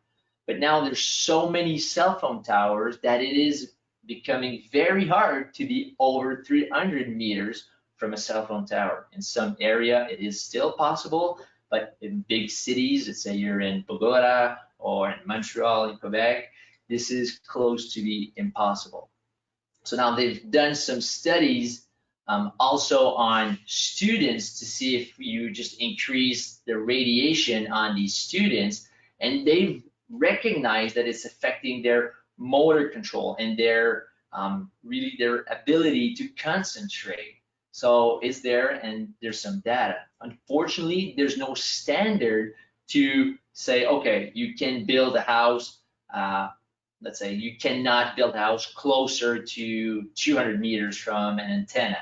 But now there's so many cell phone towers that it is becoming very hard to be over 300 meters from a cell phone tower. In some area it is still possible, but in big cities, let's say you're in Bogota or in Montreal, in Quebec, this is close to be impossible. So now they've done some studies also on students to see if you just increase the radiation on these students, and they've recognized that it's affecting their motor control and their really their ability to concentrate. So it's there, and there's some data. Unfortunately, there's no standard to say, okay, you can build a house, let's say you cannot build a house closer to 200 meters from an antenna.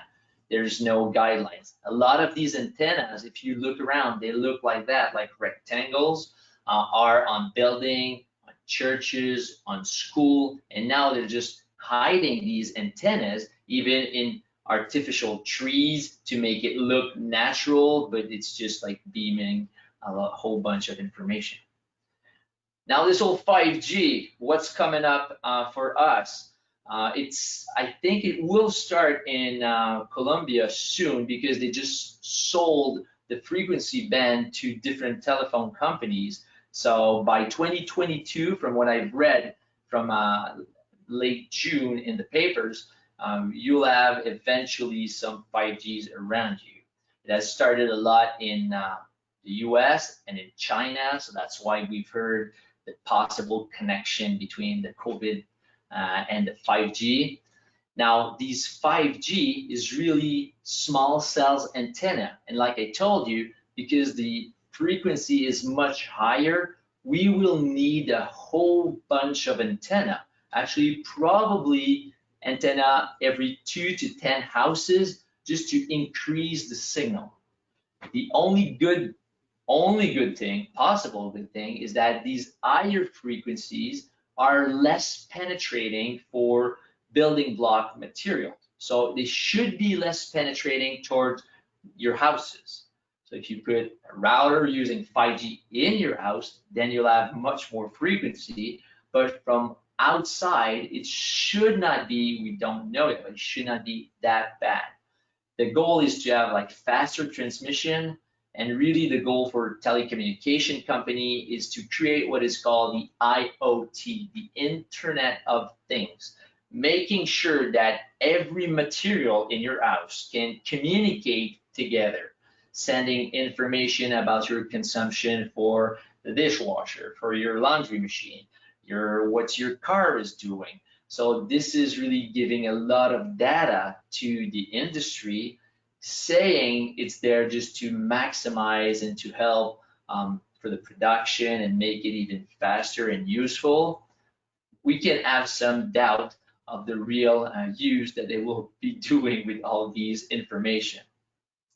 There's no guidelines. A lot of these antennas, if you look around, they look like that, like rectangles, are on building, on churches, on school, and now they're just hiding these antennas even in artificial trees to make it look natural, but it's just like beaming a whole bunch of information. Now this whole 5G, what's coming up for us? I think it will start in Colombia soon because they just sold the frequency band to different telephone companies. So by 2022, from what I've read from late June in the papers, you'll have eventually some 5Gs around you. It has started a lot in the US and in China, so that's why we've heard the possible connection between the COVID and the 5G. Now, these 5G is really small cells antenna, and like I told you, because the frequency is much higher, we will need a whole bunch of antenna. Actually, probably antenna every 2 to 10 houses just to increase the signal. The only good thing, possible good thing, is that these higher frequencies are less penetrating for building block material. So they should be less penetrating towards your houses. So if you put a router using 5G in your house, then you'll have much more frequency. But from outside, it should not be, we don't know it, but it should not be that bad. The goal is to have like faster transmission, and really the goal for telecommunication company is to create what is called the IoT, the Internet of Things, making sure that every material in your house can communicate together, sending information about your consumption for the dishwasher, for your laundry machine, what your car is doing. So this is really giving a lot of data to the industry, saying it's there just to maximize and to help for the production and make it even faster and useful. We can have some doubt of the real use that they will be doing with all these information.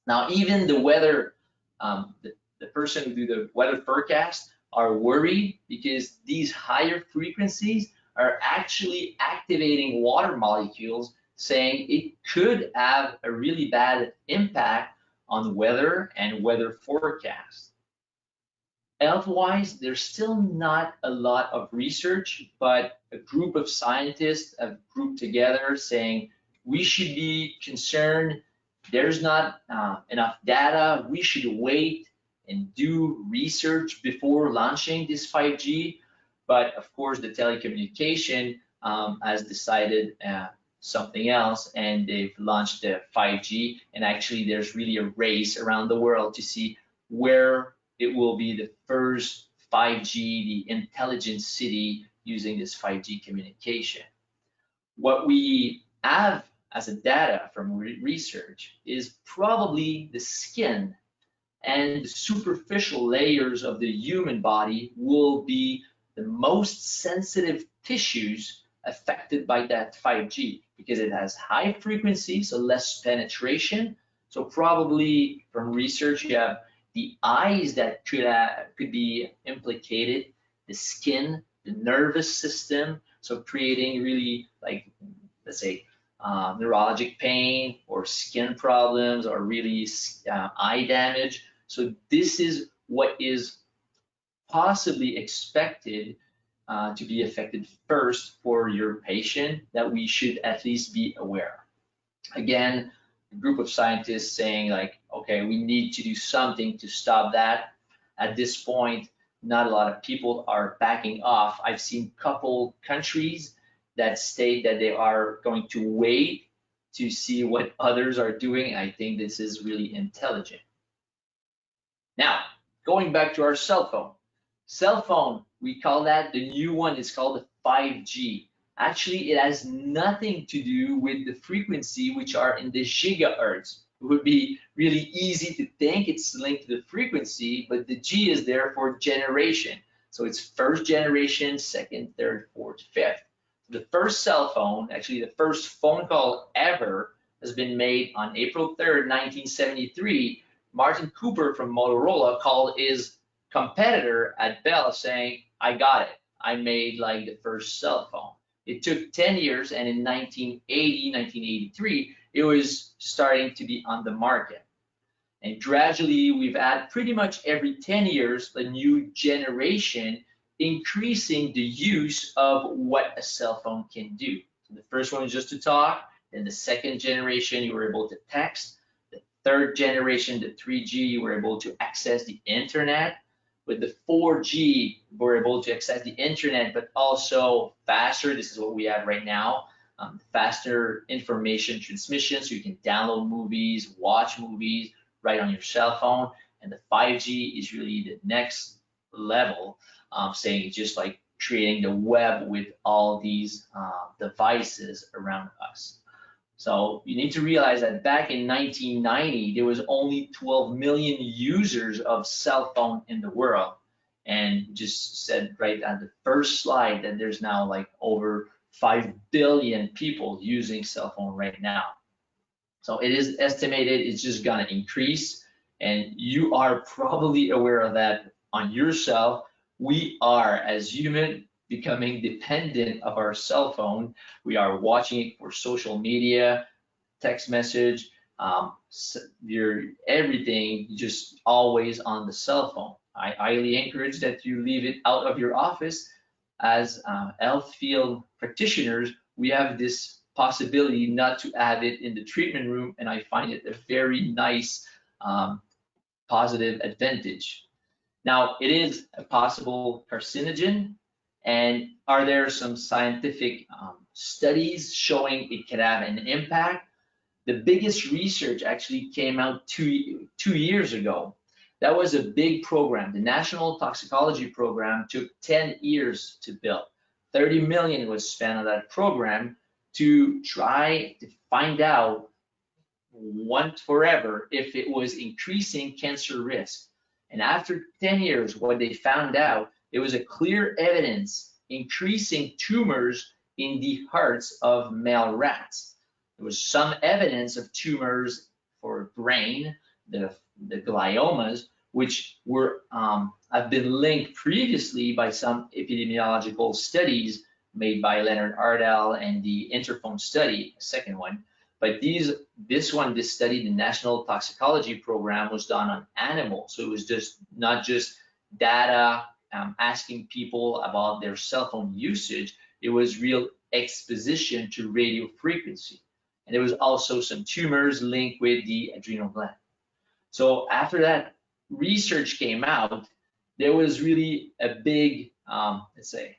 Now, even the weather, the person who do the weather forecast are worried because these higher frequencies are actually activating water molecules, saying it could have a really bad impact on weather and weather forecast. Health-wise, there's still not a lot of research, but a group of scientists have grouped together saying we should be concerned, there's not enough data, we should wait and do research before launching this 5G. But of course, the telecommunication has decided something else, and they've launched the 5G. And actually, there's really a race around the world to see where it will be the first 5G, the intelligent city using this 5G communication. What we have as a data from research is probably the skin and the superficial layers of the human body will be the most sensitive tissues affected by that 5G because it has high frequency, so less penetration. So probably from research, you have the eyes that could be implicated, the skin, the nervous system, so creating really like, let's say, neurologic pain or skin problems or really eye damage. So this is what is possibly expected to be affected first for your patient that we should at least be aware. Again, a group of scientists saying like, okay, we need to do something to stop that. At this point, not a lot of people are backing off. I've seen a couple countries that state that they are going to wait to see what others are doing. I think this is really intelligent. Now, going back to our cell phone. Cell phone, we call that, the new one is called the 5G. Actually, it has nothing to do with the frequency, which are in the gigahertz. It would be really easy to think it's linked to the frequency, but the G is there for generation. So it's first generation, second, third, fourth, fifth. The first cell phone, actually the first phone call ever, has been made on April 3rd, 1973. Martin Cooper from Motorola called his competitor at Bell saying, I got it. I made like the first cell phone. It took 10 years, and in 1980, 1983, it was starting to be on the market. And gradually, we've had pretty much every 10 years a new generation increasing the use of what a cell phone can do. So the first one is just to talk. Then the second generation, you were able to text. The third generation, the 3G, you were able to access the internet. With the 4G, we're able to access the internet, but also faster. This is what we have right now. Faster information transmission, so you can download movies, watch movies right on your cell phone. And the 5G is really the next level, saying just like creating the web with all these devices around us. So you need to realize that back in 1990, there was only 12 million users of cell phone in the world. And just said right on the first slide that there's now like over 5 billion people using cell phone right now. So it is estimated it's just gonna increase, and you are probably aware of that on yourself. We are, as human, becoming dependent of our cell phone. We are watching it for social media, text message, your everything just always on the cell phone. I highly encourage that you leave it out of your office. As health field practitioners, we have this possibility not to have it in the treatment room, and I find it a very nice positive advantage. Now, it is a possible carcinogen, and are there some scientific studies showing it can have an impact? The biggest research actually came out two years ago. That was a big program. The National Toxicology Program took 10 years to build. 30 million was spent on that program to try to find out once forever if it was increasing cancer risk. And after 10 years, what they found out, it was a clear evidence increasing tumors in the hearts of male rats. There was some evidence of tumors for brain, the gliomas, which were have been linked previously by some epidemiological studies made by Leonard Ardell and the Interphone study, a second one. But this study, the National Toxicology Program, was done on animals. So it was just not just data asking people about their cell phone usage. It was real exposition to radio frequency. And there was also some tumors linked with the adrenal gland. So after that research came out, there was really a big, let's say,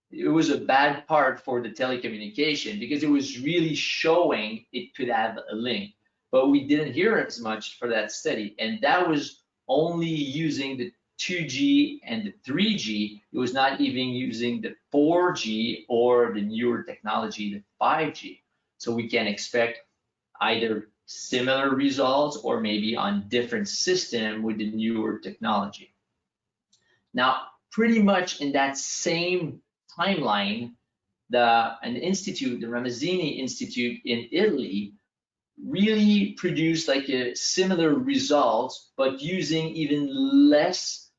it was a bad part for the telecommunication because it was really showing it could have a link, but we didn't hear as much for that study. And that was only using the 2G and the 3G. It was not even using the 4G or the newer technology, the 5G. So we can expect either similar results or maybe on different system with the newer technology. Now, pretty much in that same timeline, an institute, the Ramazzini Institute in Italy, really produced like a similar results, but using even less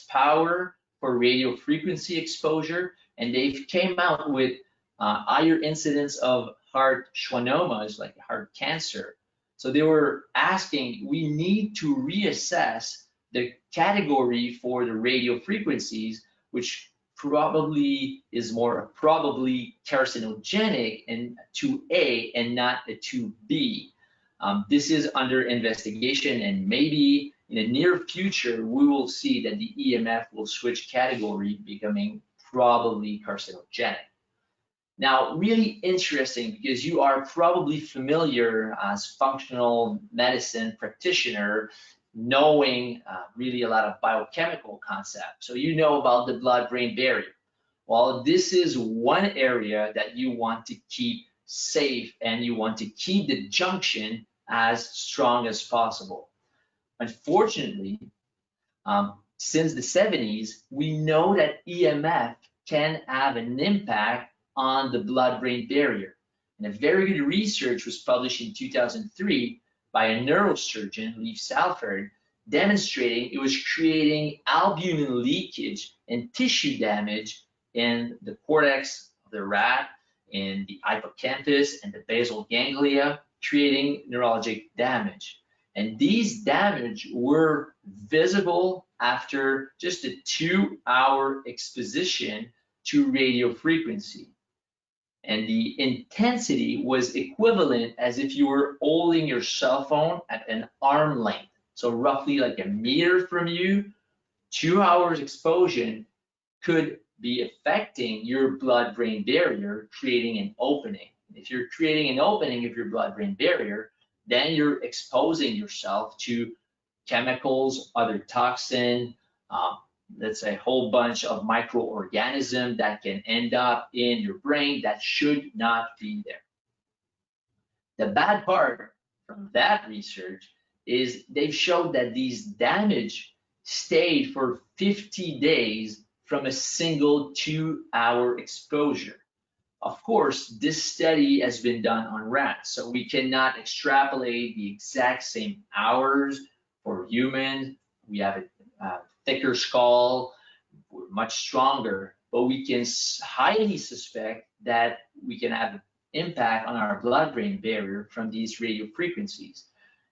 power for radio frequency exposure, and they came out with higher incidence of heart schwannomas, like heart cancer. So they were asking, we need to reassess the category for the radio frequencies, which probably is more probably carcinogenic and 2A and not a 2B. This is under investigation, and maybe in the near future, we will see that the EMF will switch category, becoming probably carcinogenic. Now, really interesting, because you are probably familiar as functional medicine practitioner, knowing really a lot of biochemical concepts. So you know about the blood-brain barrier. Well, this is one area that you want to keep safe, and you want to keep the junction as strong as possible. Unfortunately, since the 70s, we know that EMF can have an impact on the blood-brain barrier. And a very good research was published in 2003 by a neurosurgeon, Leif Salford, demonstrating it was creating albumin leakage and tissue damage in the cortex of the rat, in the hippocampus and the basal ganglia, creating neurologic damage. And these damage were visible after just a 2-hour exposition to radio frequency. And the intensity was equivalent as if you were holding your cell phone at an arm length. So roughly like a meter from you, 2 hours exposure could be affecting your blood-brain barrier, creating an opening. If you're creating an opening of your blood-brain barrier, then you're exposing yourself to chemicals, other toxin, let's say a whole bunch of microorganisms that can end up in your brain that should not be there. The bad part from that research is they've showed that these damage stayed for 50 days from a single 2-hour exposure. Of course, this study has been done on rats, so we cannot extrapolate the exact same hours for humans. We have a thicker skull, we're much stronger, but we can highly suspect that we can have an impact on our blood-brain barrier from these radio frequencies.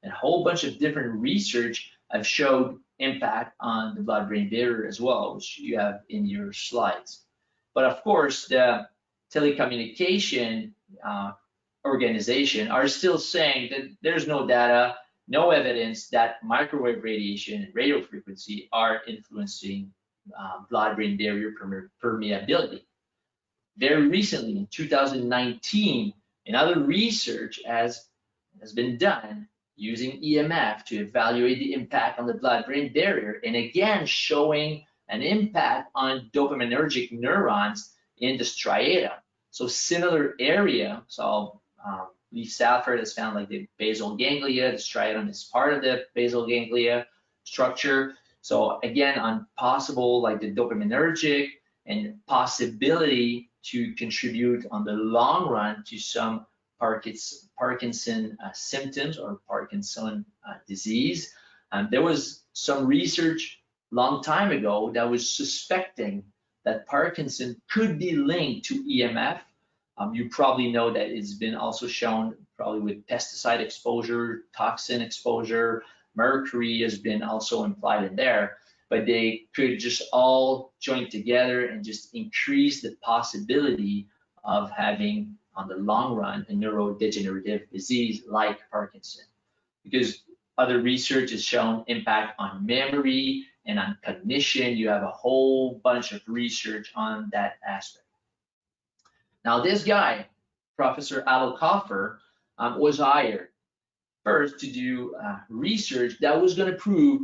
And a whole bunch of different research have showed impact on the blood-brain barrier as well, which you have in your slides. But of course, the telecommunication organization are still saying that there's no data, no evidence that microwave radiation and radio frequency are influencing blood-brain barrier permeability. Very recently, in 2019, another research has been done using EMF to evaluate the impact on the blood-brain barrier, and again showing an impact on dopaminergic neurons in the striatum. So similar area, so Leaf Stafford has found like the basal ganglia, the striatum is part of the basal ganglia structure. So again, on possible like the dopaminergic and possibility to contribute on the long run to some Parkinson symptoms or Parkinson disease. There was some research long time ago that was suspecting that Parkinson could be linked to EMF. You probably know that it's been also shown probably with pesticide exposure, toxin exposure, mercury has been also implied in there, but they could just all join together and just increase the possibility of having on the long run a neurodegenerative disease like Parkinson. Because other research has shown impact on memory and on cognition. You have a whole bunch of research on that aspect. Now this guy, Professor Adolkoffer, was hired first to do research that was going to prove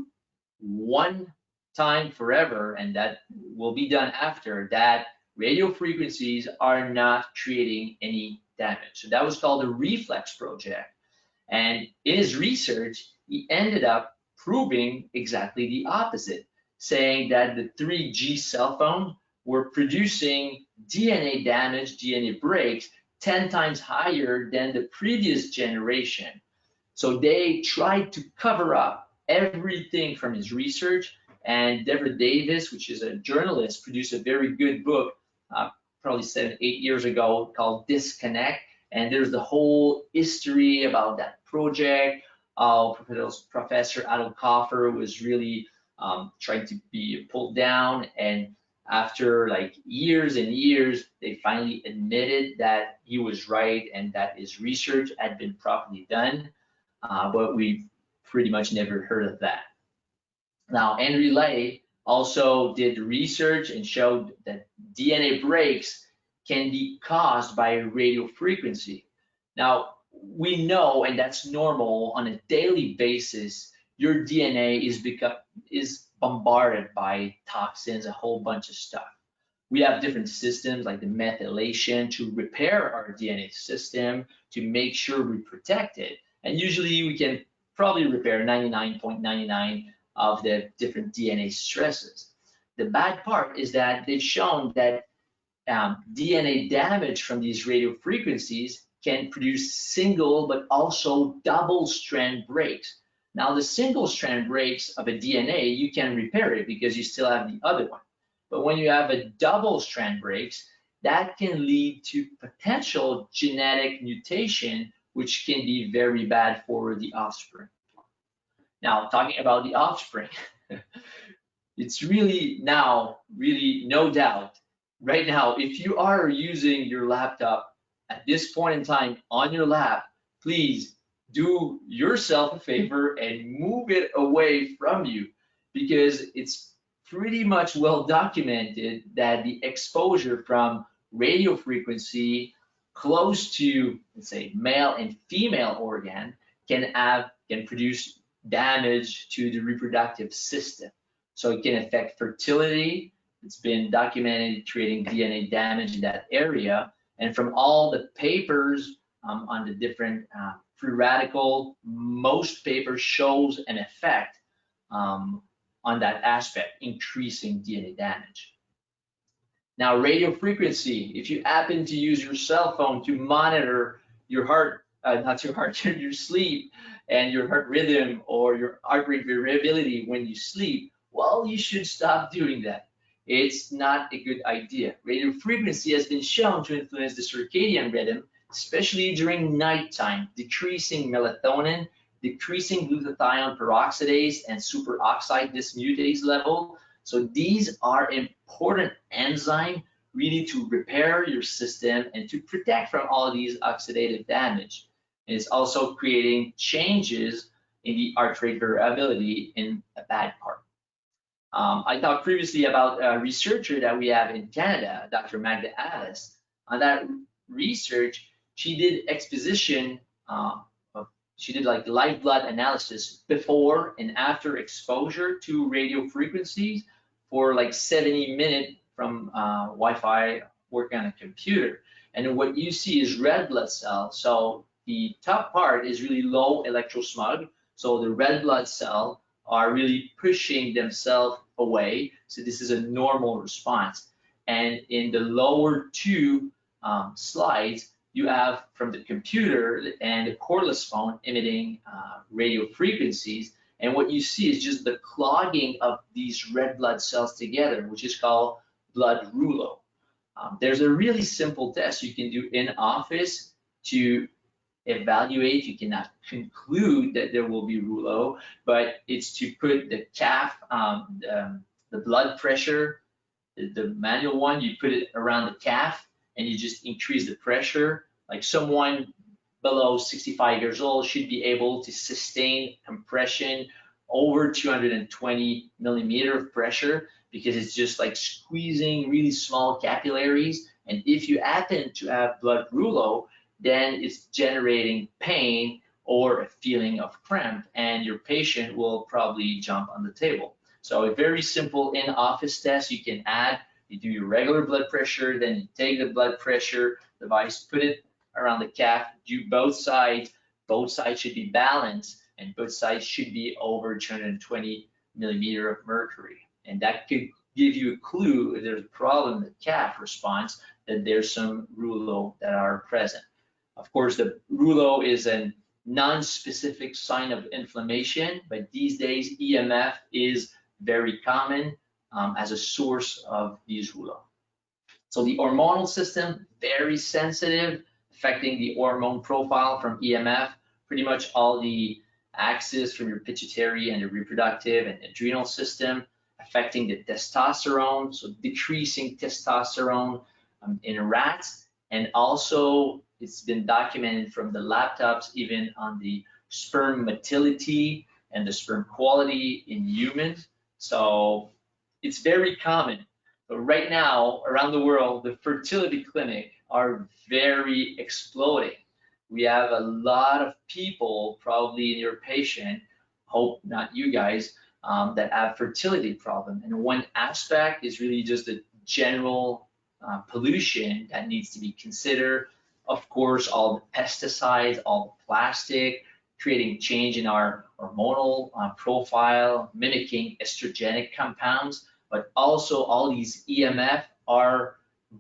one time forever, and that will be done after, that radio frequencies are not creating any damage. So that was called the Reflex Project. And in his research, he ended up proving exactly the opposite, saying that the 3G cell phone were producing DNA damage, DNA breaks, 10 times higher than the previous generation. So they tried to cover up everything from his research, and Deborah Davis, which is a journalist, produced a very good book probably 7-8 years ago called Disconnect, and there's the whole history about that project. Professor Adolkoffer was really trying to be pulled down, and after like years and years, they finally admitted that he was right and that his research had been properly done, but we pretty much never heard of that. Now, Henry Lay also did research and showed that DNA breaks can be caused by radio frequency. Now, we know, and that's normal, on a daily basis, your DNA is bombarded by toxins, a whole bunch of stuff. We have different systems like the methylation to repair our DNA system to make sure we protect it. And usually we can probably repair 99.99 of the different DNA stresses. The bad part is that they've shown that DNA damage from these radio frequencies can produce single but also double strand breaks. Now, the single strand breaks of a DNA, you can repair it because you still have the other one. But when you have a double strand breaks, that can lead to potential genetic mutation, which can be very bad for the offspring. Now, talking about the offspring, it's really now, really no doubt right now, if you are using your laptop at this point in time on your lap, please do yourself a favor and move it away from you, because it's pretty much well documented that the exposure from radio frequency close to, let's say, male and female organ can produce damage to the reproductive system. So it can affect fertility. It's been documented creating DNA damage in that area. And from all the papers on the different free radical, most papers shows an effect on that aspect, increasing DNA damage. Now, radio frequency, if you happen to use your cell phone to monitor your heart, not your heart, your sleep and your heart rhythm or your heart rate variability when you sleep, well, you should stop doing that. It's not a good idea. Radio frequency has been shown to influence the circadian rhythm, especially during nighttime, decreasing melatonin, decreasing glutathione peroxidase and superoxide dismutase level. So these are important enzymes really to repair your system and to protect from all of these oxidative damage. And it's also creating changes in the heart rate variability in a bad part. I talked previously about a researcher that we have in Canada, Dr. Magda Alice. On that research, she did exposition, she did like live blood analysis before and after exposure to radio frequencies for like 70 minutes from Wi-Fi working on a computer. And what you see is red blood cells. So the top part is really low electrosmog. So the red blood cell are really pushing themselves away. So this is a normal response. And in the lower two slides, you have from the computer and the cordless phone emitting radio frequencies. And what you see is just the clogging of these red blood cells together, which is called blood rouleau. There's a really simple test you can do in office to evaluate. You cannot conclude that there will be rouleau, but it's to put the calf, the blood pressure, the manual one, you put it around the calf and you just increase the pressure. Like someone below 65 years old should be able to sustain compression over 220 millimeter of pressure, because it's just like squeezing really small capillaries. And if you happen to have blood rouleau, then it's generating pain or a feeling of cramp, and your patient will probably jump on the table. So a very simple in-office test you can add. You do your regular blood pressure, then you take the blood pressure device, put it around the calf, do both sides. Both sides should be balanced, and both sides should be over 220 millimeter of mercury. And that could give you a clue if there's a problem in the calf response, that there's some rouleau that are present. Of course, the rouleau is a non-specific sign of inflammation, but these days EMF is very common as a source of these rouleau. So the hormonal system, very sensitive, affecting the hormone profile from EMF. Pretty much all the axis from your pituitary and your reproductive and adrenal system, affecting the testosterone, so decreasing testosterone in rats. And also it's been documented from the laptops even on the sperm motility and the sperm quality in humans. So it's very common. So right now around the world, the fertility clinic are very exploding. We have a lot of people, probably in your patient, hope not you guys, that have fertility problem. And one aspect is really just the general pollution that needs to be considered. Of course, all the pesticides, all the plastic, creating change in our hormonal profile, mimicking estrogenic compounds, but also all these EMF are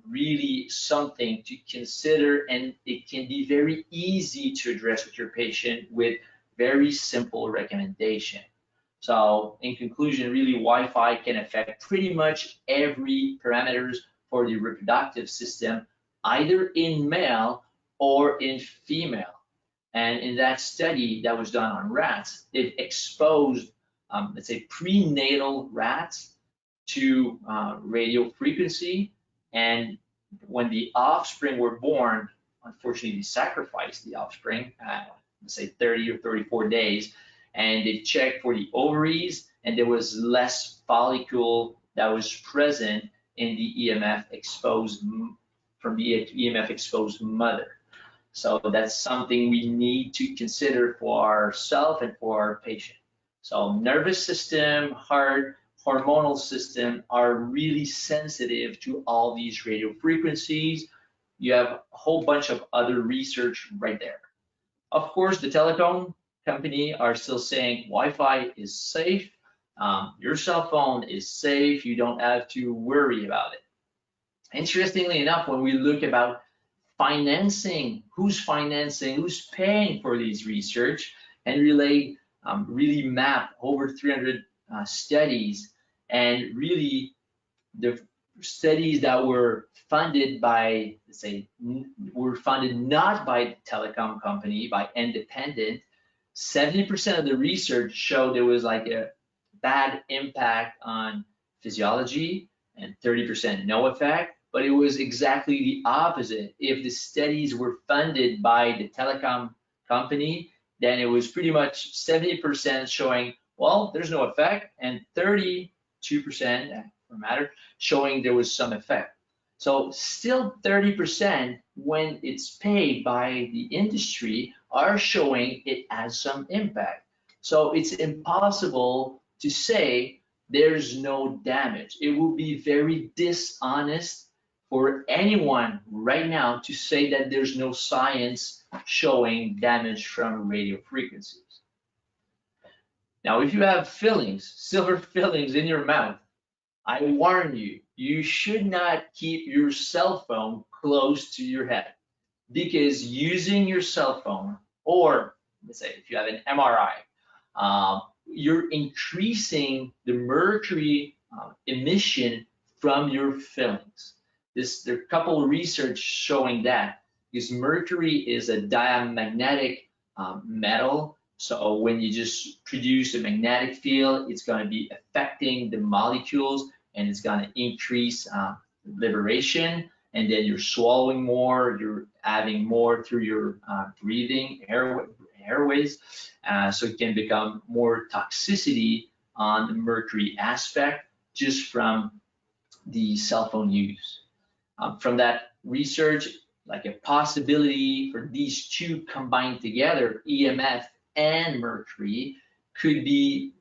really something to consider, and it can be very easy to address with your patient with very simple recommendation. So in conclusion, really Wi-Fi can affect pretty much every parameters for the reproductive system, either in male or in female. And in that study that was done on rats, it exposed, let's say, prenatal rats to radio frequency, And when the offspring were born, unfortunately, they sacrificed the offspring at, let's say, 30 or 34 days, and they checked for the ovaries, and there was less follicle that was present in the EMF exposed, from the EMF exposed mother. So that's something we need to consider for ourselves and for our patient. So nervous system, heart, hormonal system are really sensitive to all these radio frequencies. You have a whole bunch of other research right there. Of course, the telecom company are still saying Wi-Fi is safe. Your cell phone is safe. You don't have to worry about it. Interestingly enough, when we look about financing, who's paying for these research, and really map over 300 studies, and really the studies that were funded by, let's say, were funded not by the telecom company, by independent, 70% of the research showed there was like a bad impact on physiology and 30% no effect. But it was exactly the opposite. If the studies were funded by the telecom company, then it was pretty much 70% showing, well, there's no effect, and 32%, for matter, showing there was some effect. So still 30%, when it's paid by the industry, are showing it has some impact. So it's impossible to say there's no damage. It will be very dishonest for anyone right now to say that there's no science showing damage from radio frequencies. Now, if you have fillings, silver fillings in your mouth, I warn you, you should not keep your cell phone close to your head, because using your cell phone, or let's say if you have an MRI, you're increasing the mercury emission from your fillings. There are a couple of research showing that, because mercury is a diamagnetic metal. So when you just produce a magnetic field, it's going to be affecting the molecules, and it's going to increase liberation. And then you're swallowing more, you're having more through your breathing, airways. So it can become more toxicity on the mercury aspect just from the cell phone use. From that research, like a possibility for these two combined together, EMF and mercury, could be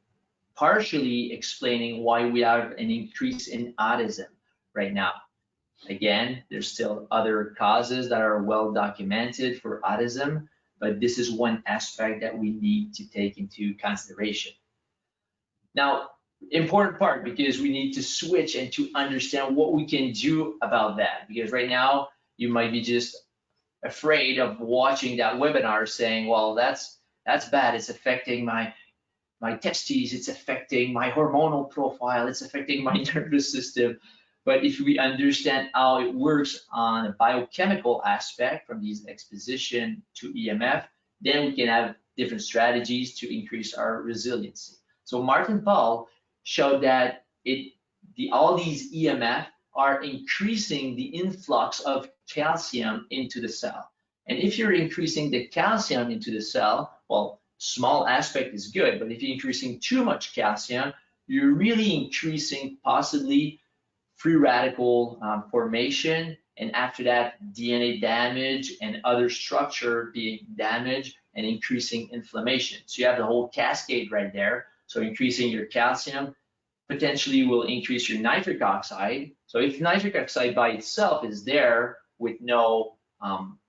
partially explaining why we have an increase in autism right now. Again, there's still other causes that are well documented for autism, but this is one aspect that we need to take into consideration. Now, important part, because we need to switch and to understand what we can do about that, because right now you might be just afraid of watching that webinar saying, well, that's bad, it's affecting my testes, it's affecting my hormonal profile, it's affecting my nervous system. But if we understand how it works on a biochemical aspect, from these exposition to EMF, then we can have different strategies to increase our resiliency. So Martin Paul showed that all these EMF are increasing the influx of calcium into the cell. And if you're increasing the calcium into the cell, well, small aspect is good, but if you're increasing too much calcium, you're really increasing possibly free radical formation, and after that, DNA damage and other structure being damaged and increasing inflammation. So you have the whole cascade right there. So increasing your calcium potentially will increase your nitric oxide. So if nitric oxide by itself is there with no,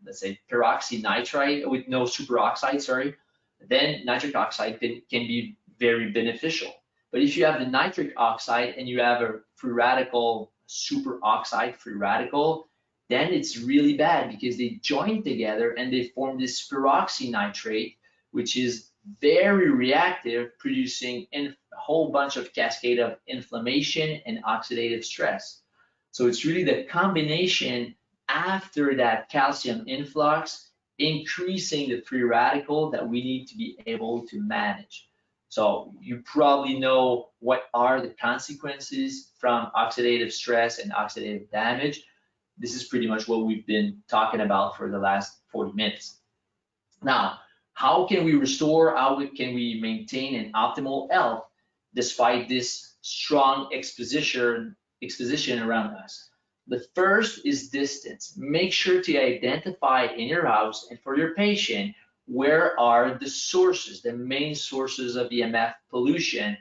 let's say, peroxynitrite, with no superoxide, sorry, then nitric oxide can be very beneficial. But if you have the nitric oxide and you have a free radical, superoxide free radical, then it's really bad, because they join together and they form this peroxynitrate, which is very reactive, producing a whole bunch of cascade of inflammation and oxidative stress. So it's really the combination after that calcium influx, increasing the free radical, that we need to be able to manage. So you probably know what are the consequences from oxidative stress and oxidative damage. this is pretty much what we've been talking about for the last 40 minutes. Now, how can we restore, how can we maintain an optimal health despite this strong exposition around us? The first is distance. Make sure to identify in your house and for your patient, where are the sources, the main sources of EMF pollution,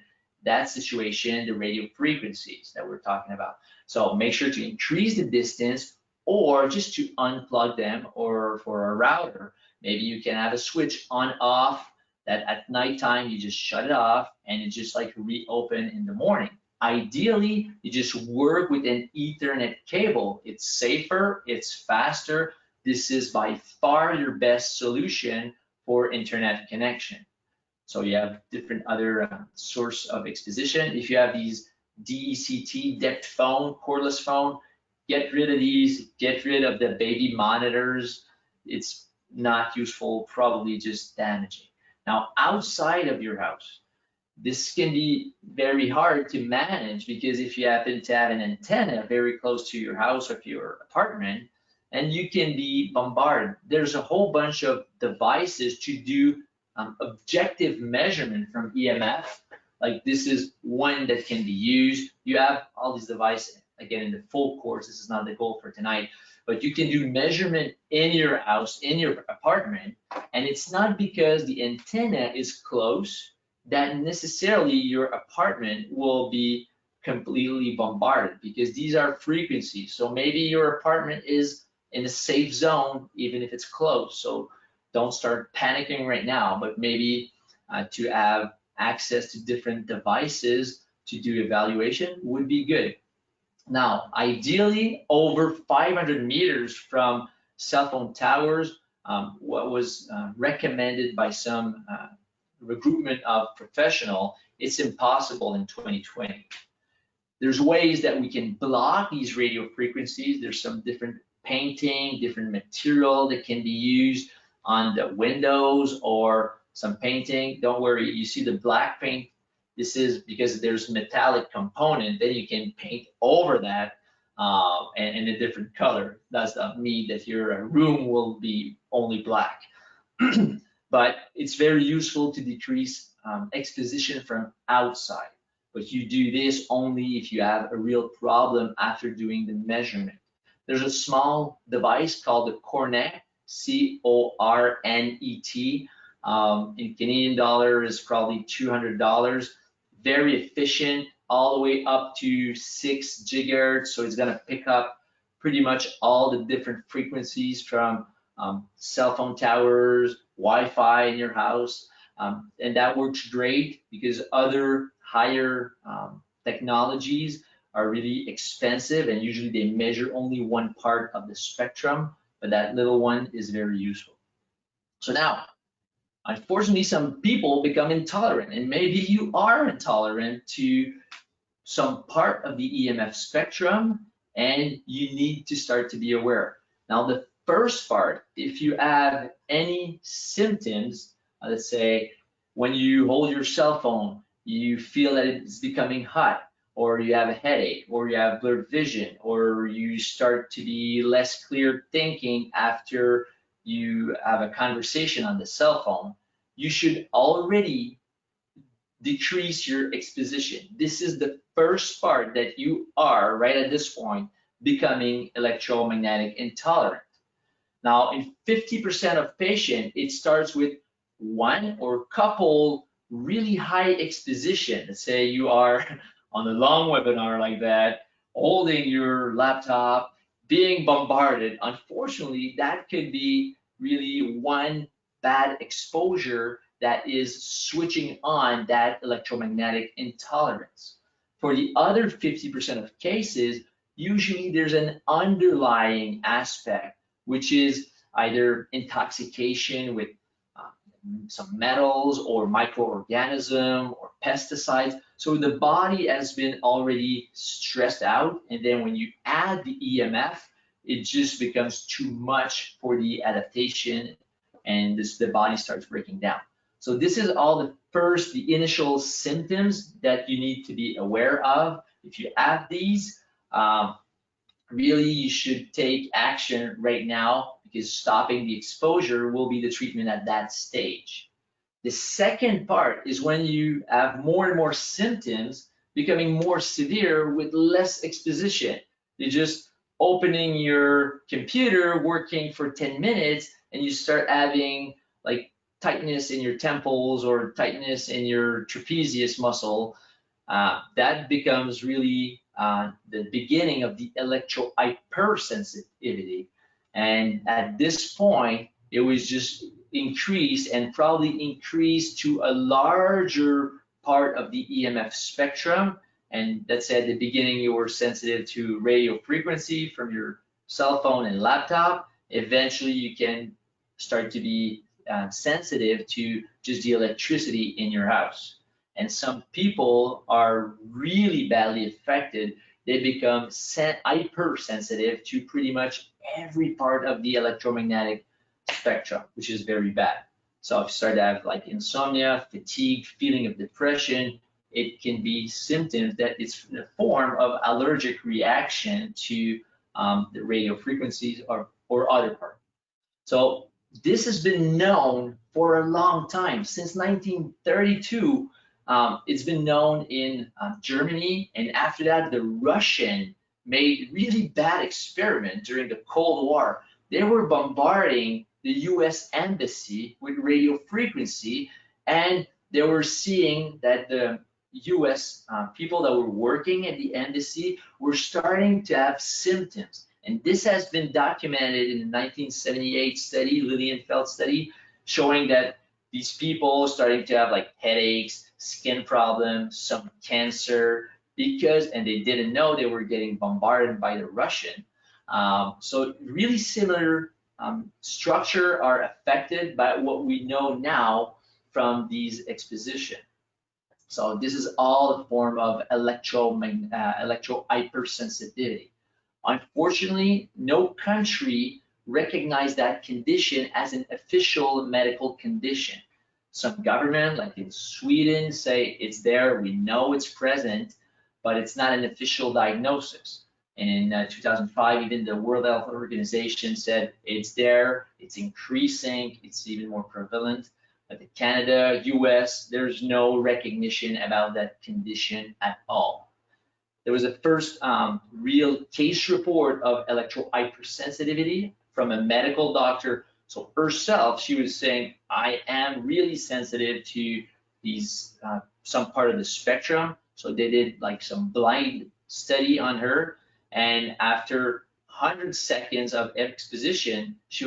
that situation, the radio frequencies that we're talking about. So make sure to increase the distance or just to unplug them, or for a router, maybe you can have a switch on off that at nighttime you just shut it off and it just like reopen in the morning. Ideally, you just work with an Ethernet cable. It's safer, it's faster. This is by far your best solution for internet connection. So you have different other source of exposition. If you have these DECT, depth phone, cordless phone, get rid of these, get rid of the baby monitors. It's not useful, probably just damaging. Now, outside of your house, this can be very hard to manage, because if you happen to have an antenna very close to your house or to your apartment, and you can be bombarded. There's a whole bunch of devices to do objective measurement from EMF. Like this is one that can be used. You have all these devices, again, in the full course, this is not the goal for tonight, but you can do measurement in your house, in your apartment, and it's not because the antenna is close that necessarily your apartment will be completely bombarded, because these are frequencies. So maybe your apartment is in a safe zone, even if it's close. So don't start panicking right now, but maybe to have access to different devices to do evaluation would be good. Now, ideally, over 500 meters from cell phone towers, what was recommended by some recruitment of professional, it's impossible in 2020. There's ways that we can block these radio frequencies. There's some different painting, different material that can be used on the windows or some painting. Don't worry, you see the black paint. This is because there's metallic component, then you can paint over that and a different color. Does not mean that your room will be only black. But it's very useful to decrease exposition from outside. But you do this only if you have a real problem after doing the measurement. There's a small device called the Cornet, C-O-R-N-E-T. In Canadian dollar is probably $200. Very efficient, all the way up to 6 gigahertz. So it's gonna pick up pretty much all the different frequencies from cell phone towers, Wi-Fi in your house. And that works great because other higher technologies are really expensive, and usually they measure only one part of the spectrum, but that little one is very useful. So now, unfortunately, some people become intolerant, and maybe you are intolerant to some part of the EMF spectrum, and you need to start to be aware. Now, the first part, if you have any symptoms, let's say when you hold your cell phone, you feel that it's becoming hot, or you have a headache, or you have blurred vision, or you start to be less clear thinking after you have a conversation on the cell phone, you should already decrease your exposition. This is the first part that you are, right at this point, becoming electromagnetic intolerant. Now, in 50% of patients, it starts with one or couple really high exposition. Let's say you are on a long webinar like that, holding your laptop, being bombarded. Unfortunately, that could be really one bad exposure that is switching on that electromagnetic intolerance. For the other 50% of cases, usually there's an underlying aspect, which is either intoxication with some metals or microorganism or pesticides. So the body has been already stressed out, and then when you add the EMF, it just becomes too much for the adaptation, and the body starts breaking down. So this is all the initial symptoms that you need to be aware of. If you have these, really you should take action right now, because stopping the exposure will be the treatment at that stage. The second part is when you have more and more symptoms becoming more severe with less exposition. You're just opening your computer, working for 10 minutes, and you start having like tightness in your temples or tightness in your trapezius muscle. That becomes really the beginning of the electro-hypersensitivity. And at this point, it was just increased and probably increased to a larger part of the EMF spectrum. And let's say at the beginning you were sensitive to radio frequency from your cell phone and laptop. Eventually you can start to be sensitive to just the electricity in your house. And some people are really badly affected. They become hypersensitive to pretty much every part of the electromagnetic spectrum, which is very bad. So if you start to have like insomnia, fatigue, feeling of depression, it can be symptoms that it's in the form of allergic reaction to the radio frequencies or other part. So this has been known for a long time, since 1932. It's been known in Germany, and after that, the Russian made really bad experiment during the Cold War. They were bombarding the US embassy with radio frequency, and they were seeing that the US people that were working at the embassy were starting to have symptoms. And this has been documented in the 1978 study, Lilienfeld study, showing that these people starting to have like headaches, skin problems, some cancer, and they didn't know they were getting bombarded by the Russian. So really similar structure are affected by what we know now from these exposition. So this is all a form of electro-hypersensitivity. Unfortunately, no country recognized that condition as an official medical condition. Some government, like in Sweden, say it's there, we know it's present, but it's not an official diagnosis. And in 2005, even the World Health Organization said it's there, it's increasing, it's even more prevalent. But in Canada, US, there's no recognition about that condition at all. There was a first real case report of electro-hypersensitivity from a medical doctor. So herself, she was saying, I am really sensitive to these some part of the spectrum. So they did like some blind study on her, and after 100 seconds of exposition, she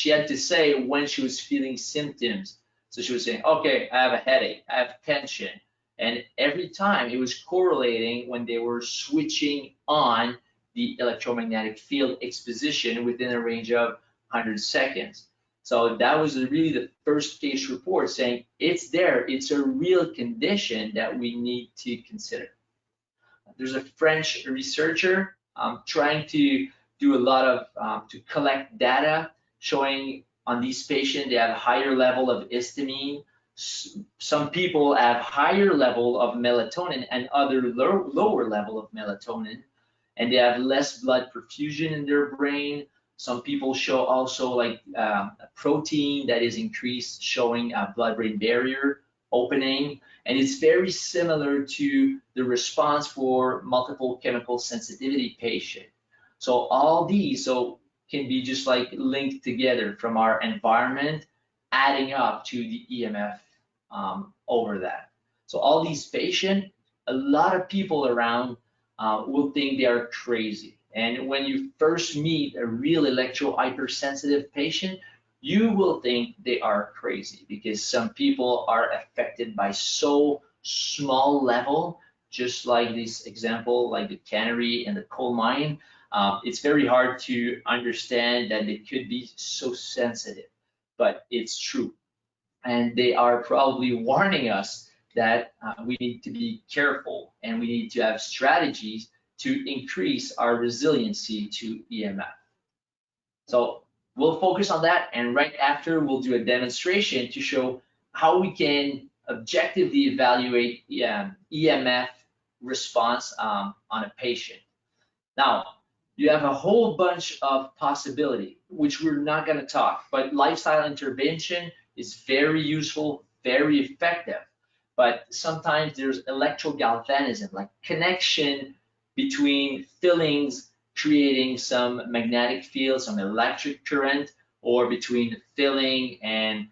had to say when she was feeling symptoms. So she was saying, okay, I have a headache, I have tension. And every time it was correlating when they were switching on the electromagnetic field exposition within a range of 100 seconds. So that was really the first case report saying it's there, it's a real condition that we need to consider. There's a French researcher trying to do a lot of, to collect data showing on these patients, they have a higher level of histamine. Some people have higher level of melatonin and other lower level of melatonin, and they have less blood perfusion in their brain. Some people show also like a protein that is increased, showing a blood-brain barrier opening, and it's very similar to the response for multiple chemical sensitivity patient. So all these can be just like linked together from our environment, adding up to the EMF over that. So all these patients, a lot of people around will think they are crazy. And when you first meet a real electro-hypersensitive patient, you will think they are crazy, because some people are affected by so small level, just like this example, like the cannery and the coal mine. It's very hard to understand that they could be so sensitive, but it's true. And they are probably warning us that we need to be careful and we need to have strategies to increase our resiliency to EMF. So we'll focus on that, and right after we'll do a demonstration to show how we can objectively evaluate EMF response on a patient. Now, you have a whole bunch of possibility, which we're not going to talk, but lifestyle intervention is very useful, very effective. But sometimes there's electrogalvanism, like connection between fillings creating some magnetic field, some electric current, or between filling and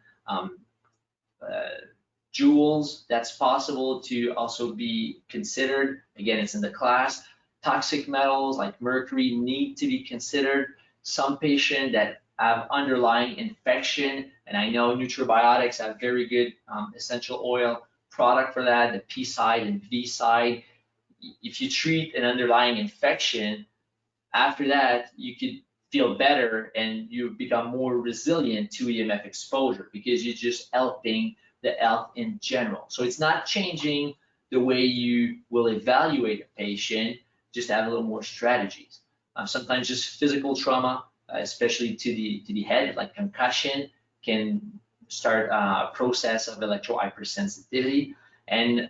jewels. That's possible to also be considered. Again, it's in the class. Toxic metals like mercury need to be considered. Some patients that have underlying infection, and I know Nutrabiotics have very good essential oil product for that, the P side and V side. If you treat an underlying infection, after that you could feel better and you become more resilient to EMF exposure because you're just helping the health in general. So it's not changing the way you will evaluate a patient, just have a little more strategies. Sometimes just physical trauma, especially to the head, like concussion, can start a process of electro-hypersensitivity. And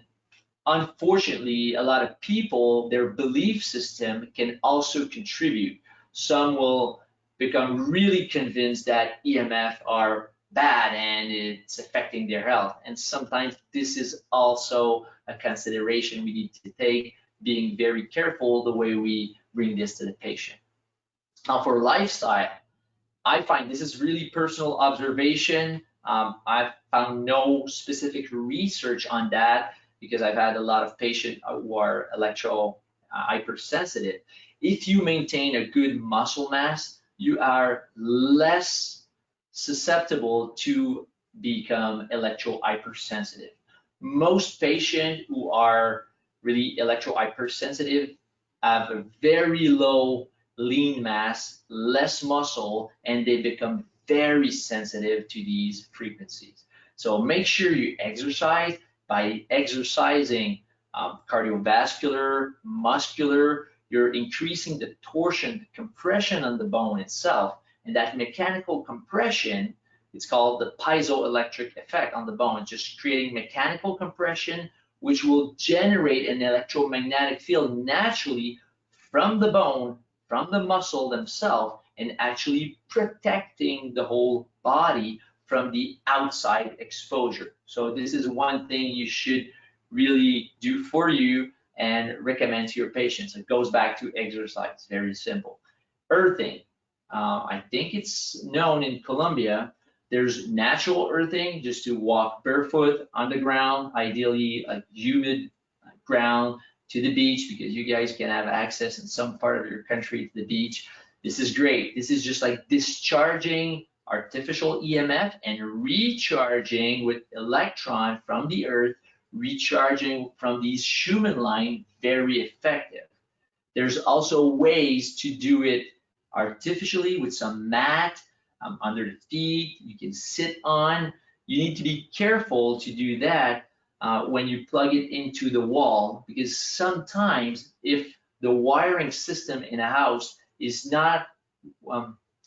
unfortunately, a lot of people, their belief system can also contribute. Some will become really convinced that EMF are bad and it's affecting their health. And sometimes this is also a consideration we need to take, being very careful the way we bring this to the patient. Now for lifestyle, I find this is really personal observation. I've found no specific research on that because I've had a lot of patients who are electro hypersensitive. If you maintain a good muscle mass, you are less susceptible to become electro hypersensitive. Most patients who are really electro hypersensitive have a very low lean mass, less muscle, and they become very sensitive to these frequencies. So make sure you exercise. By exercising cardiovascular, muscular, you're increasing the torsion, the compression on the bone itself, and that mechanical compression, it's called the piezoelectric effect on the bone, just creating mechanical compression, which will generate an electromagnetic field naturally from the bone, from the muscle themselves, and actually protecting the whole body from the outside exposure. So this is one thing you should really do for you and recommend to your patients. It goes back to exercise, very simple. Earthing, I think it's known in Colombia, there's natural earthing, just to walk barefoot on the ground, ideally a humid ground, to the beach, because you guys can have access in some part of your country to the beach. This is great. This is just like discharging artificial EMF and recharging with electron from the earth, recharging from these Schumann line, very effective. There's also ways to do it artificially with some mat under the feet you can sit on. You need to be careful to do that when you plug it into the wall, because sometimes if the wiring system in a house is not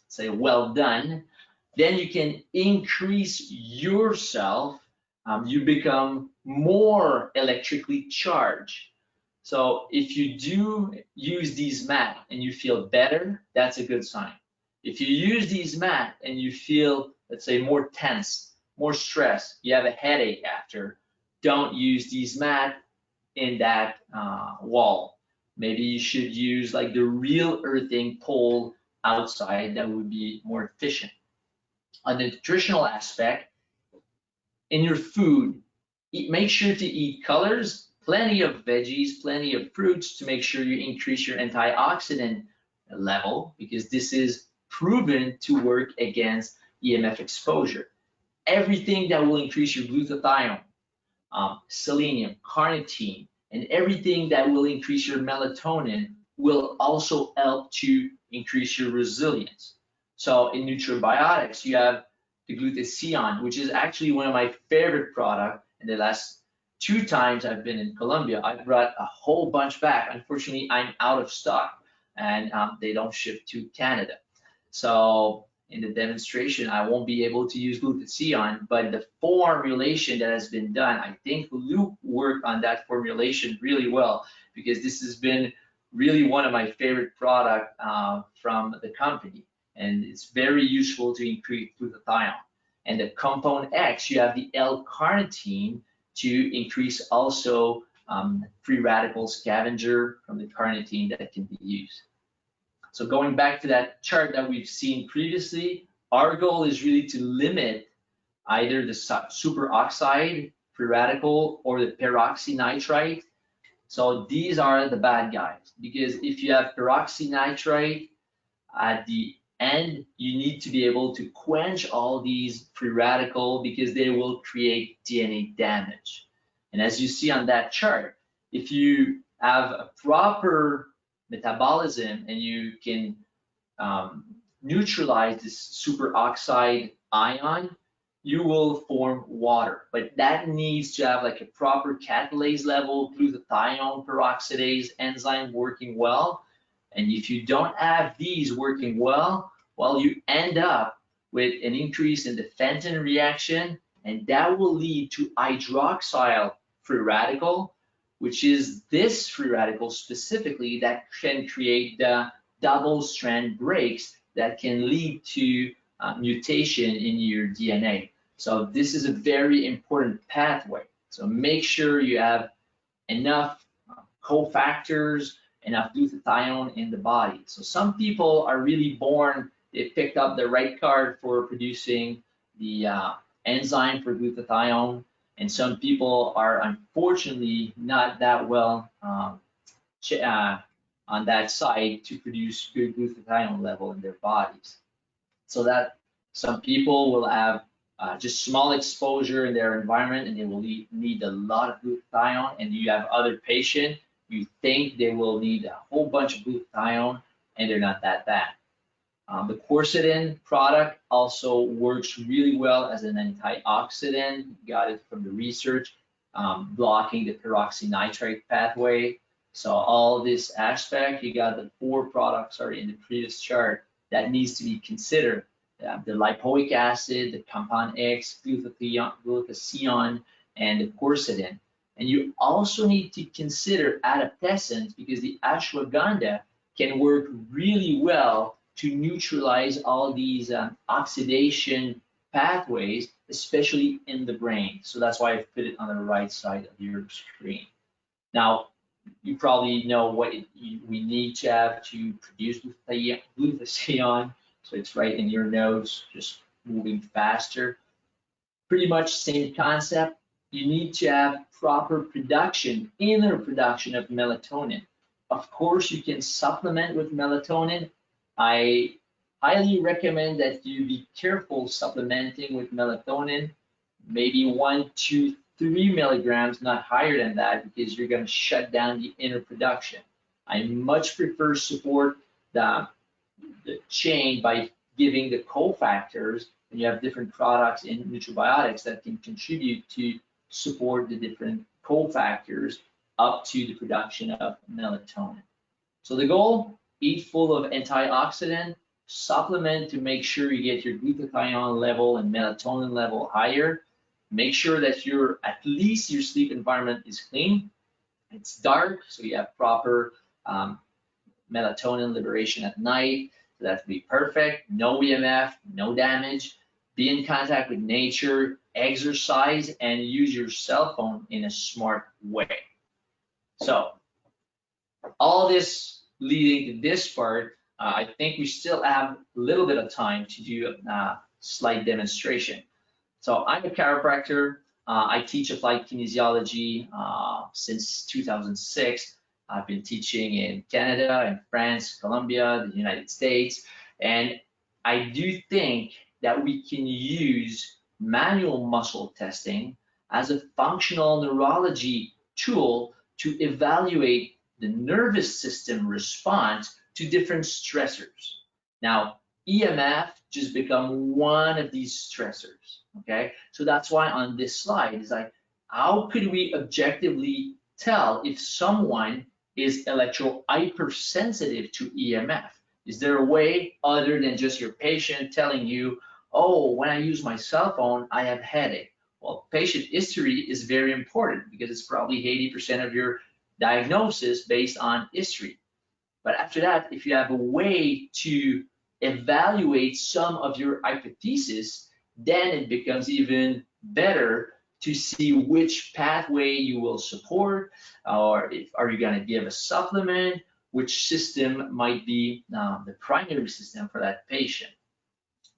say well done, then you can increase yourself, you become more electrically charged. So if you do use these mats and you feel better, that's a good sign. If you use these mats and you feel, let's say, more tense, more stress, you have a headache after, don't use these mats in that wall. Maybe you should use like the real earthing pole outside, that would be more efficient. On the nutritional aspect, in your food, make sure to eat colors, plenty of veggies, plenty of fruits to make sure you increase your antioxidant level, because this is proven to work against EMF exposure. Everything that will increase your glutathione, selenium, carnitine, and everything that will increase your melatonin will also help to increase your resilience. So in Nutrabiotics, you have the glutathione, which is actually one of my favorite products. In the last 2 times I've been in Colombia, I brought a whole bunch back. Unfortunately, I'm out of stock and they don't ship to Canada. So in the demonstration, I won't be able to use glutathione, but the formulation that has been done, I think Luke worked on that formulation really well, because this has been really one of my favorite product from the company, and it's very useful to increase glutathione. And the compound X, you have the L-carnitine to increase also free radical scavenger from the carnitine that can be used. So going back to that chart that we've seen previously, our goal is really to limit either the superoxide free radical or the peroxynitrite. So these are the bad guys, because if you have peroxynitrite at the end, you need to be able to quench all these free radical because they will create DNA damage. And as you see on that chart, if you have a proper metabolism and you can neutralize this superoxide ion, you will form water. But that needs to have like a proper catalase level, glutathione peroxidase enzyme working well. And if you don't have these working well, you end up with an increase in the Fenton reaction, and that will lead to hydroxyl free radical, which is this free radical specifically that can create the double strand breaks that can lead to mutation in your DNA. So this is a very important pathway. So make sure you have enough cofactors, enough glutathione in the body. So some people are really born, they picked up the right card for producing the enzyme for glutathione, and some people are unfortunately not that well on that side to produce good glutathione level in their bodies. So that some people will have just small exposure in their environment and they will need a lot of glutathione, and you have other patients, you think they will need a whole bunch of glutathione and they're not that bad. The quercetin product also works really well as an antioxidant. Got it from the research, blocking the peroxynitrite pathway. So all this aspect, you got the 4 products already in the previous chart that needs to be considered. The lipoic acid, the compound X, glutathione, and the quercetin. And you also need to consider adaptogens, because the ashwagandha can work really well to neutralize all these oxidation pathways, especially in the brain. So that's why I put it on the right side of your screen. Now, you probably know what we need to have to produce glutathione. So it's right in your notes, just moving faster. Pretty much same concept. You need to have proper production, inner production of melatonin. Of course, you can supplement with melatonin. I highly recommend that you be careful supplementing with melatonin, maybe 1, 2, 3 milligrams, not higher than that, because you're going to shut down the inner production. I much prefer support the chain by giving the cofactors, and you have different products in nutribiotics that can contribute to support the different cofactors up to the production of melatonin. So the goal, eat full of antioxidant, supplement to make sure you get your glutathione level and melatonin level higher. Make sure that at least your sleep environment is clean. It's dark, so you have proper melatonin liberation at night. So that would be perfect. No EMF, no damage. Be in contact with nature, exercise, and use your cell phone in a smart way. So all this leading to this part, I think we still have a little bit of time to do a slight demonstration. So I'm a chiropractor. I teach applied kinesiology since 2006. I've been teaching in Canada, in France, Colombia, the United States, and I do think that we can use manual muscle testing as a functional neurology tool to evaluate the nervous system response to different stressors. Now, EMF just become one of these stressors, okay? So that's why on this slide is like, how could we objectively tell if someone is electro-hypersensitive to EMF? Is there a way other than just your patient telling you, oh, when I use my cell phone, I have headache? Well, patient history is very important because it's probably 80% of your diagnosis based on history. But after that, if you have a way to evaluate some of your hypotheses, then it becomes even better to see which pathway you will support, or if are you going to give a supplement, which system might be the primary system for that patient.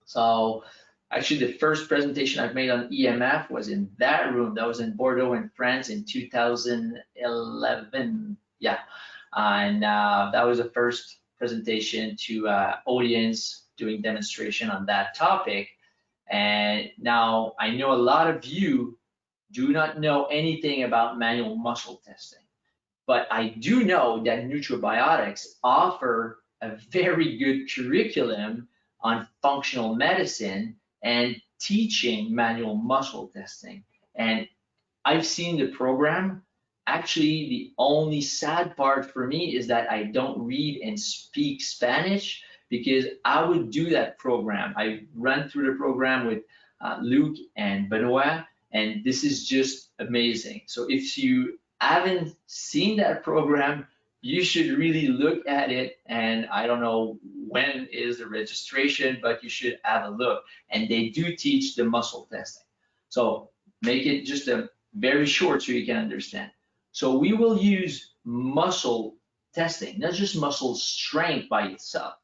So actually the first presentation I've made on EMF was in that room. That was in Bordeaux in France in 2011. Yeah, and that was the first presentation to audience doing demonstration on that topic. And now I know a lot of you do not know anything about manual muscle testing, but I do know that Nutrabiotics offer a very good curriculum on functional medicine and teaching manual muscle testing. And I've seen the program. Actually, the only sad part for me is that I don't read and speak Spanish, because I would do that program. I ran through the program with Luke and Benoit, and this is just amazing. So if you haven't seen that program, you should really look at it. And I don't know when is the registration, but you should have a look. And they do teach the muscle testing. So make it just a very short so you can understand. So we will use muscle testing, not just muscle strength by itself,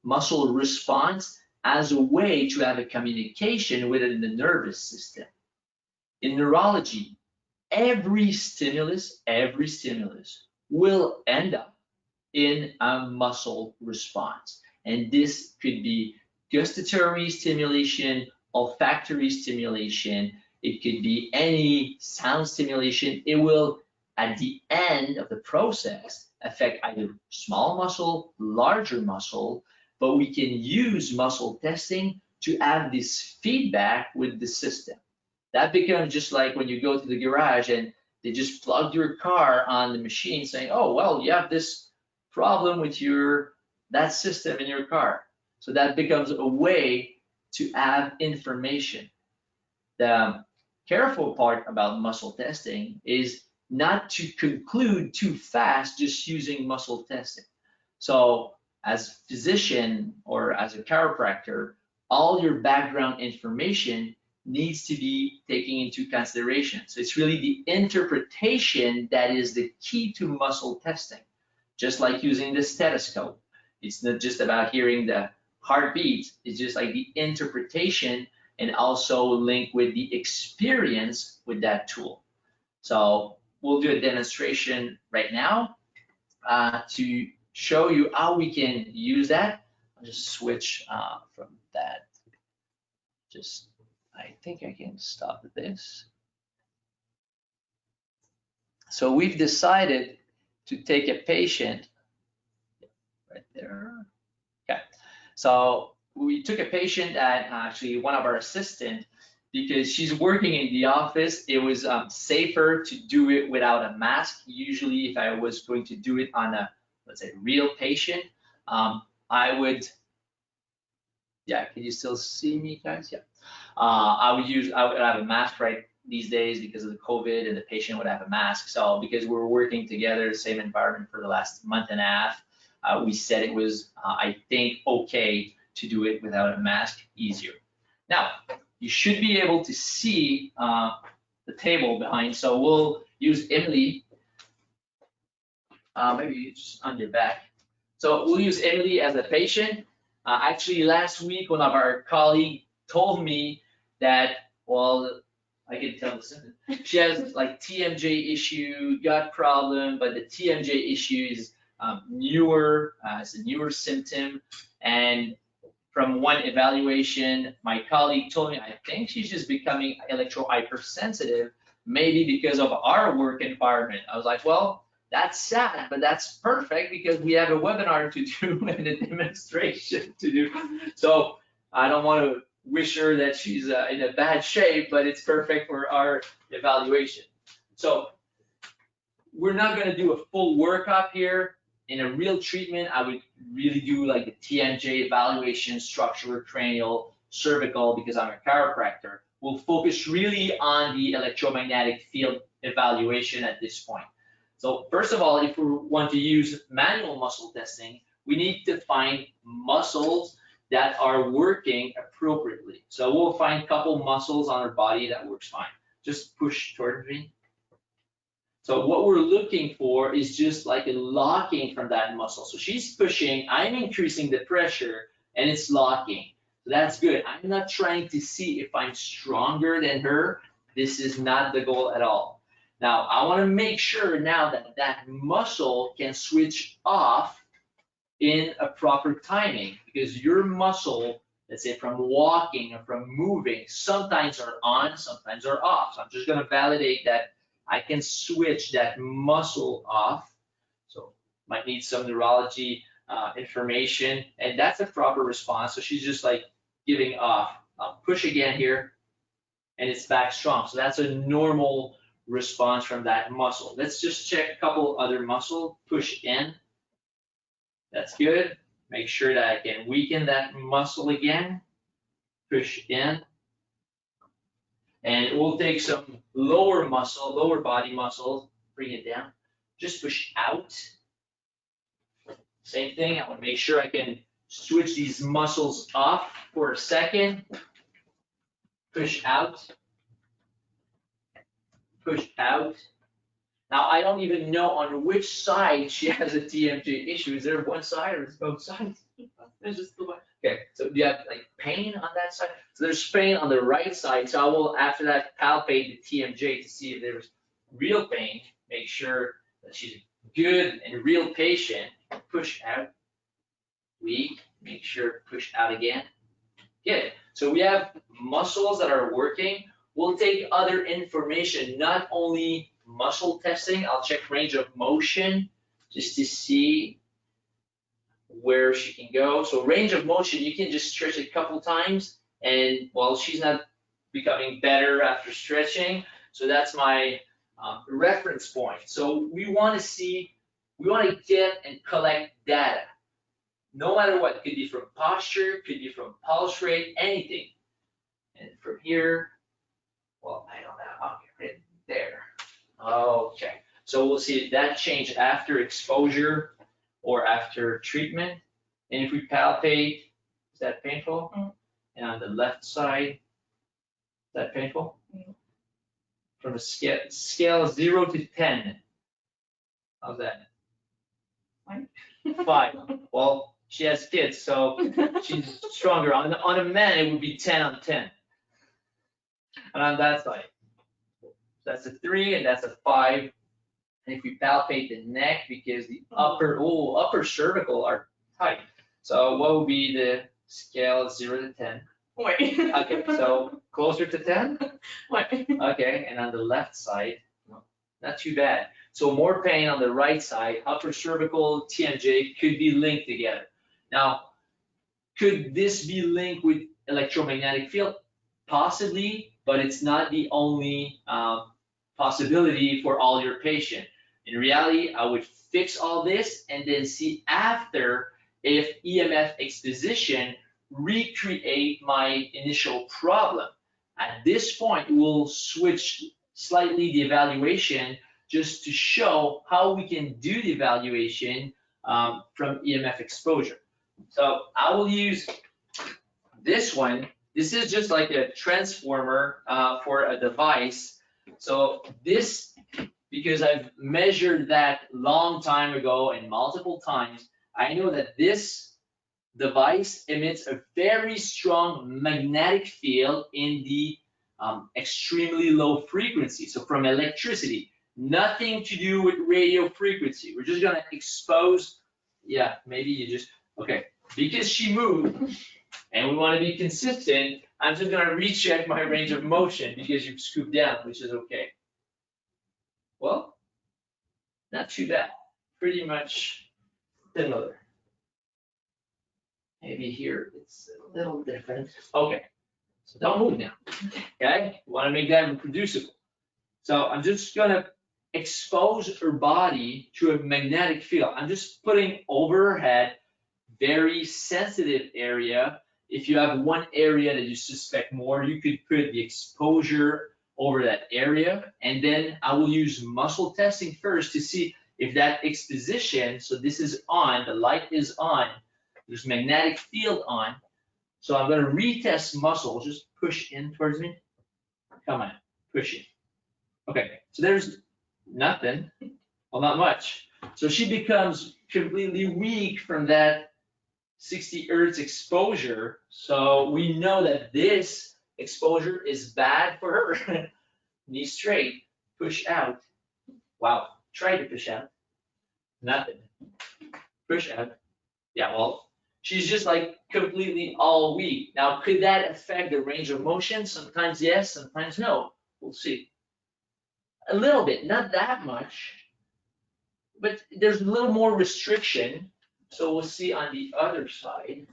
muscle response as a way to have a communication within the nervous system. In neurology, every stimulus will end up in a muscle response. And this could be gustatory stimulation, olfactory stimulation, it could be any sound stimulation. It will, at the end of the process, affect either small muscle, larger muscle, but we can use muscle testing to have this feedback with the system. That becomes just like when you go to the garage and they just plug your car on the machine saying, oh, well, you have this problem with that system in your car. So that becomes a way to have information. The careful part about muscle testing is not to conclude too fast just using muscle testing. So as a physician or as a chiropractor, all your background information needs to be taken into consideration. So it's really the interpretation that is the key to muscle testing. Just like using the stethoscope. It's not just about hearing the heartbeat, it's just like the interpretation and also linked with the experience with that tool. So we'll do a demonstration right now to show you how we can use that. I'll just switch from that. I think I can stop this. So we've decided to take a patient right there. Okay, so we took a patient that actually one of our assistants, because she's working in the office, it was safer to do it without a mask. Usually if I was going to do it on a, let's say, real patient, I would, yeah, can you still see me, guys? Yeah. I would have a mask right these days because of the COVID, and the patient would have a mask. So because we were working together, same environment for the last month and a half, we said it was, I think, okay to do it without a mask, easier. Now, you should be able to see the table behind. So we'll use Emily, maybe just on your back. So we'll use Emily as a patient. Actually, last week, one of our colleagues told me that, well, I can tell this. She has like TMJ issue, gut problem, but the TMJ issue is newer, it's a newer symptom. And from one evaluation, my colleague told me, I think she's just becoming electro-hypersensitive, maybe because of our work environment. I was like, well, that's sad, but that's perfect because we have a webinar to do and a demonstration to do. So I don't want to wish her that she's in a bad shape, but it's perfect for our evaluation. So we're not going to do a full workup here. In a real treatment, I would really do like the TMJ evaluation, structural, cranial, cervical, because I'm a chiropractor. We'll focus really on the electromagnetic field evaluation at this point. So first of all, if we want to use manual muscle testing, we need to find muscles that are working appropriately. So we'll find a couple muscles on our body that works fine. Just push toward me. So what we're looking for is just like a locking from that muscle. So she's pushing, I'm increasing the pressure, and it's locking. So that's good. I'm not trying to see if I'm stronger than her. This is not the goal at all. Now, I want to make sure now that that muscle can switch off in a proper timing, because your muscle, let's say from walking or from moving, sometimes are on, sometimes are off. So I'm just going to validate that I can switch that muscle off. So might need some neurology information, and that's a proper response. So she's just like giving off. I'll push again here, and it's back strong. So that's a normal response from that muscle. Let's just check a couple other muscle. Push in. That's good. Make sure that I can weaken that muscle again. Push in. And we'll take some lower muscle, lower body muscle, bring it down. Just push out. Same thing, I want to make sure I can switch these muscles off for a second. Push out. Push out. Now, I don't even know on which side she has a TMJ issue. Is there one side or is it both sides? There's just the one. Okay, so do you have like pain on that side? So there's pain on the right side. So I will, after that, palpate the TMJ to see if there's real pain. Make sure that she's good and real patient. Push out. Weak. Make sure push out again. Good. So we have muscles that are working. We'll take other information, not only muscle testing. I'll check range of motion just to see where she can go. So range of motion, you can just stretch it a couple times, and well, she's not becoming better after stretching. So that's my reference point. So we want to see, we want to get and collect data. No matter what, it could be from posture, could be from pulse rate, anything. And from here, well, I don't know, okay, right there. Okay, so we'll see if that changed after exposure or after treatment. And if we palpate, is that painful? Mm-hmm. And on the left side, is that painful? Mm-hmm. From a scale 0 to 10, how's that? 5. Well, she has kids, so she's stronger. On a man, it would be 10 on 10. And on that side, that's a 3 and that's a 5. And if we palpate the neck, because the upper cervical are tight. So what would be the scale 0 to 10? Wait. Okay, so closer to 10? Wait. Okay, and on the left side, not too bad. So more pain on the right side, upper cervical, TMJ could be linked together. Now, could this be linked with electromagnetic field? Possibly, but it's not the only possibility for all your patients. In reality, I would fix all this and then see after if EMF exposition recreate my initial problem. At this point, we'll switch slightly the evaluation just to show how we can do the evaluation from EMF exposure. So I will use this one. This is just like a transformer for a device. So this, because I've measured that long time ago and multiple times, I know that this device emits a very strong magnetic field in the extremely low frequency. So from electricity, nothing to do with radio frequency. We're just gonna expose, yeah, maybe you just, okay. Because she moved and we wanna be consistent, I'm just gonna recheck my range of motion because you've scooped down, which is okay. Well, not too bad, pretty much similar. Maybe here it's a little different. Okay, so don't move now, okay? We wanna make that reproducible. So I'm just gonna expose her body to a magnetic field. I'm just putting over her head, very sensitive area. If you have one area that you suspect more, you could put the exposure over that area, and then I will use muscle testing first to see if that exposition, so this is on, the light is on, there's magnetic field on, so I'm going to retest muscle. Just push in towards me. Come on, push in. Okay, so there's nothing, well, not much. So she becomes completely weak from that 60 Hertz exposure. So we know that this exposure is bad for her. Knee straight, push out. Wow, try to push out. Nothing. Push out. Yeah, well, she's just like completely all weak. Now, could that affect the range of motion? Sometimes yes, sometimes no. We'll see. A little bit, not that much, but there's a little more restriction. So we'll see on the other side.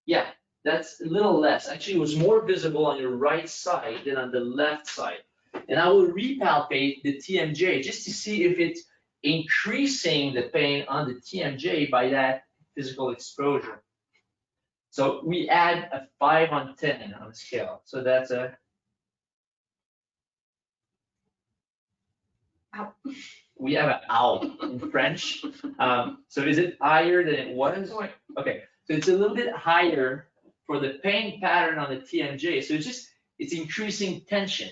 Yeah, that's a little less. Actually, it was more visible on your right side than on the left side. And I will repalpate the TMJ just to see if it's increasing the pain on the TMJ by that physical exposure. So we add a 5 on 10 on the scale. So that's a, ow. We have an owl in French. So is it higher than it was? Okay, so it's a little bit higher for the pain pattern on the TMJ. So it's increasing tension.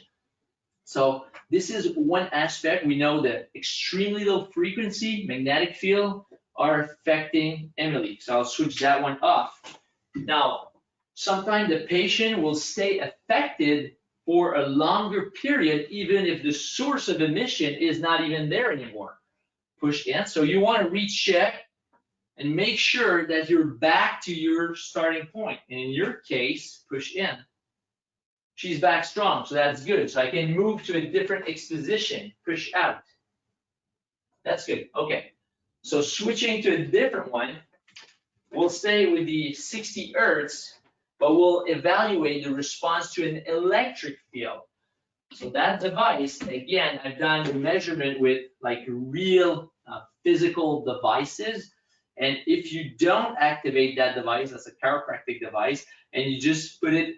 So this is one aspect. We know that extremely low frequency magnetic field are affecting Emily. So I'll switch that one off. Now, sometimes the patient will stay affected for a longer period, even if the source of emission is not even there anymore. Push in. So you want to recheck and make sure that you're back to your starting point. And in your case, push in. She's back strong, so that's good. So I can move to a different exposition, push out. That's good, okay. So switching to a different one, we'll stay with the 60 Hertz, but we'll evaluate the response to an electric field. So that device, again, I've done the measurement with like real physical devices. And if you don't activate that device, that's a chiropractic device, and you just put it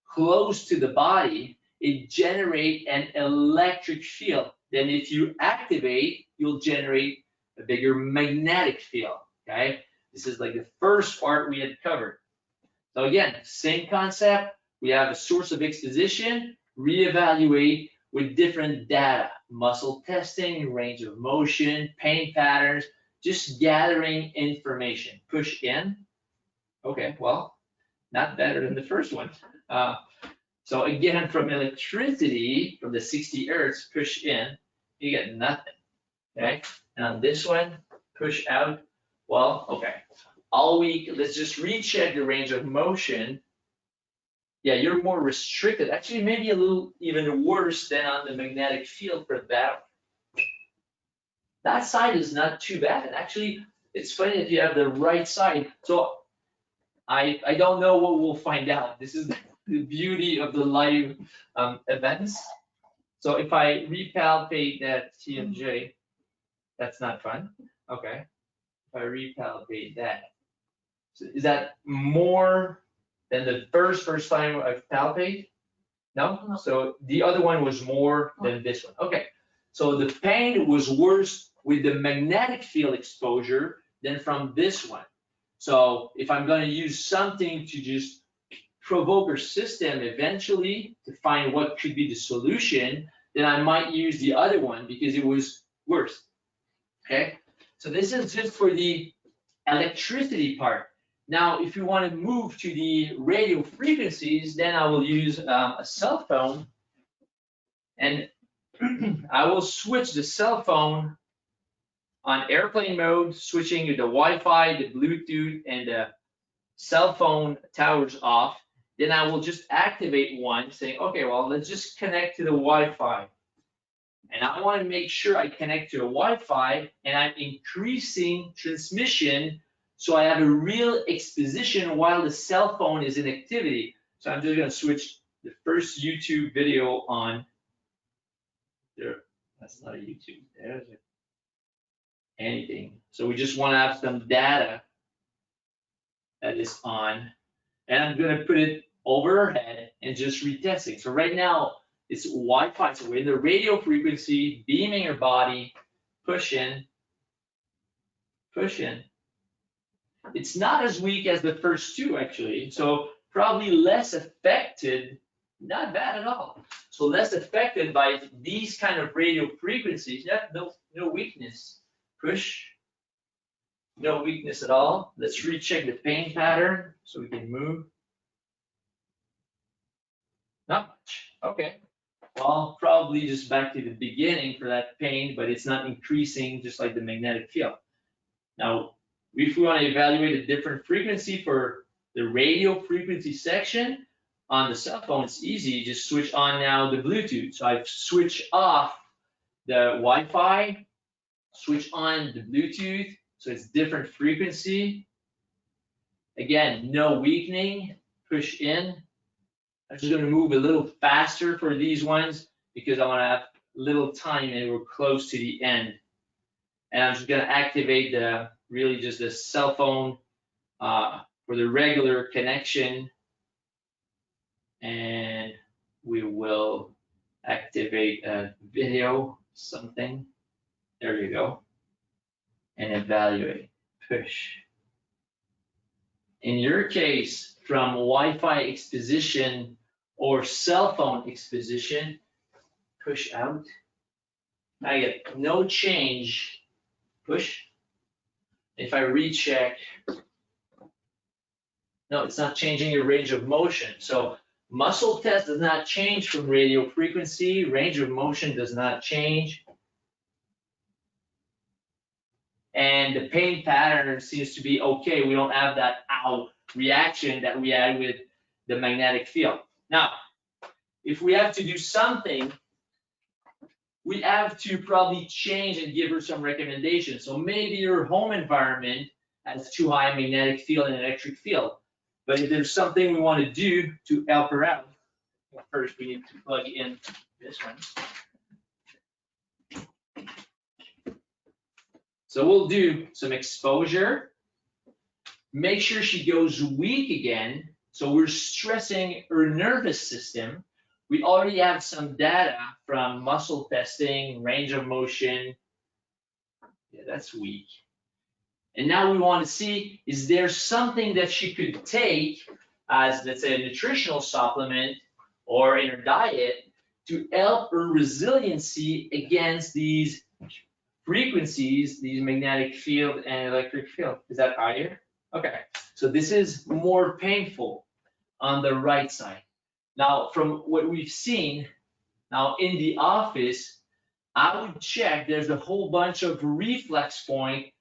close to the body, it generates an electric field. Then if you activate, you'll generate a bigger magnetic field, okay? This is like the first part we had covered. So again, same concept. We have a source of exposition, reevaluate with different data, muscle testing, range of motion, pain patterns, just gathering information. Push in. Okay, well, not better than the first one. So again, from electricity, from the 60 Hertz, push in, you get nothing, okay? And on this one, push out, well, okay. All week, let's just recheck the range of motion. Yeah, you're more restricted. Actually, maybe a little even worse than on the magnetic field for that. That side is not too bad. Actually, it's funny that you have the right side. So I don't know what we'll find out. This is the beauty of the live events. So if I repalpate that TMJ, that's not fun. Okay. If I repalpate that, so is that more than the first time I've palpate? No? So the other one was more than this one. Okay. So the pain was worse with the magnetic field exposure than from this one. So if I'm going to use something to just provoke our system eventually to find what could be the solution, then I might use the other one because it was worse. Okay, so this is just for the electricity part. Now, if you want to move to the radio frequencies, then I will use a cell phone, and I will switch the cell phone on airplane mode, switching to the Wi-Fi, the Bluetooth, and the cell phone towers off. Then I will just activate one saying, okay, well, let's just connect to the Wi-Fi. And I want to make sure I connect to the Wi-Fi and I'm increasing transmission so I have a real exposition while the cell phone is in activity. So I'm just going to switch the first YouTube video on. There, that's not a YouTube. There's anything. So we just want to have some data that is on. And I'm going to put it over her head and just retesting. So right now, It's Wi-Fi. So we're in the radio frequency, beaming your body, push in, push in. It's not as weak as the first two, actually. So probably less affected, not bad at all. So less affected by these kind of radio frequencies. No weakness. Push, no weakness at all. Let's recheck the pain pattern so we can move. Not much, okay. Well, probably just back to the beginning for that pain, but it's not increasing just like the magnetic field. Now, if we want to evaluate a different frequency for the radio frequency section on the cell phone, it's easy. Just switch on now the Bluetooth. So I've switched off the Wi-Fi, switch on the Bluetooth, so it's different frequency. Again, no weakening, push in. I'm just going to move a little faster for these ones because I want to have little time and we're close to the end. And I'm just going to activate the really just the cell phone for the regular connection. And we will activate a video, something. There you go. And evaluate, push. In your case, from Wi-Fi exposition or cell phone exposition, push out. I get no change, push. If I recheck, no, it's not changing your range of motion. So muscle test does not change from radio frequency, range of motion does not change. And the pain pattern seems to be okay. We don't have that ow reaction that we had with the magnetic field. Now, if we have to do something, we have to probably change and give her some recommendations. So maybe your home environment has too high magnetic field and electric field. But if there's something we want to do to help her out, well, first we need to plug in this one. So we'll do some exposure. Make sure she goes weak again. So we're stressing her nervous system. We already have some data from muscle testing, range of motion. Yeah, that's weak. And now we want to see, is there something that she could take as, let's say, a nutritional supplement or in her diet to help her resiliency against these frequencies, these magnetic field and electric field. Is that higher? Okay, so this is more painful on the right side. Now, from what we've seen, now in the office, I would check, there's a whole bunch of reflex points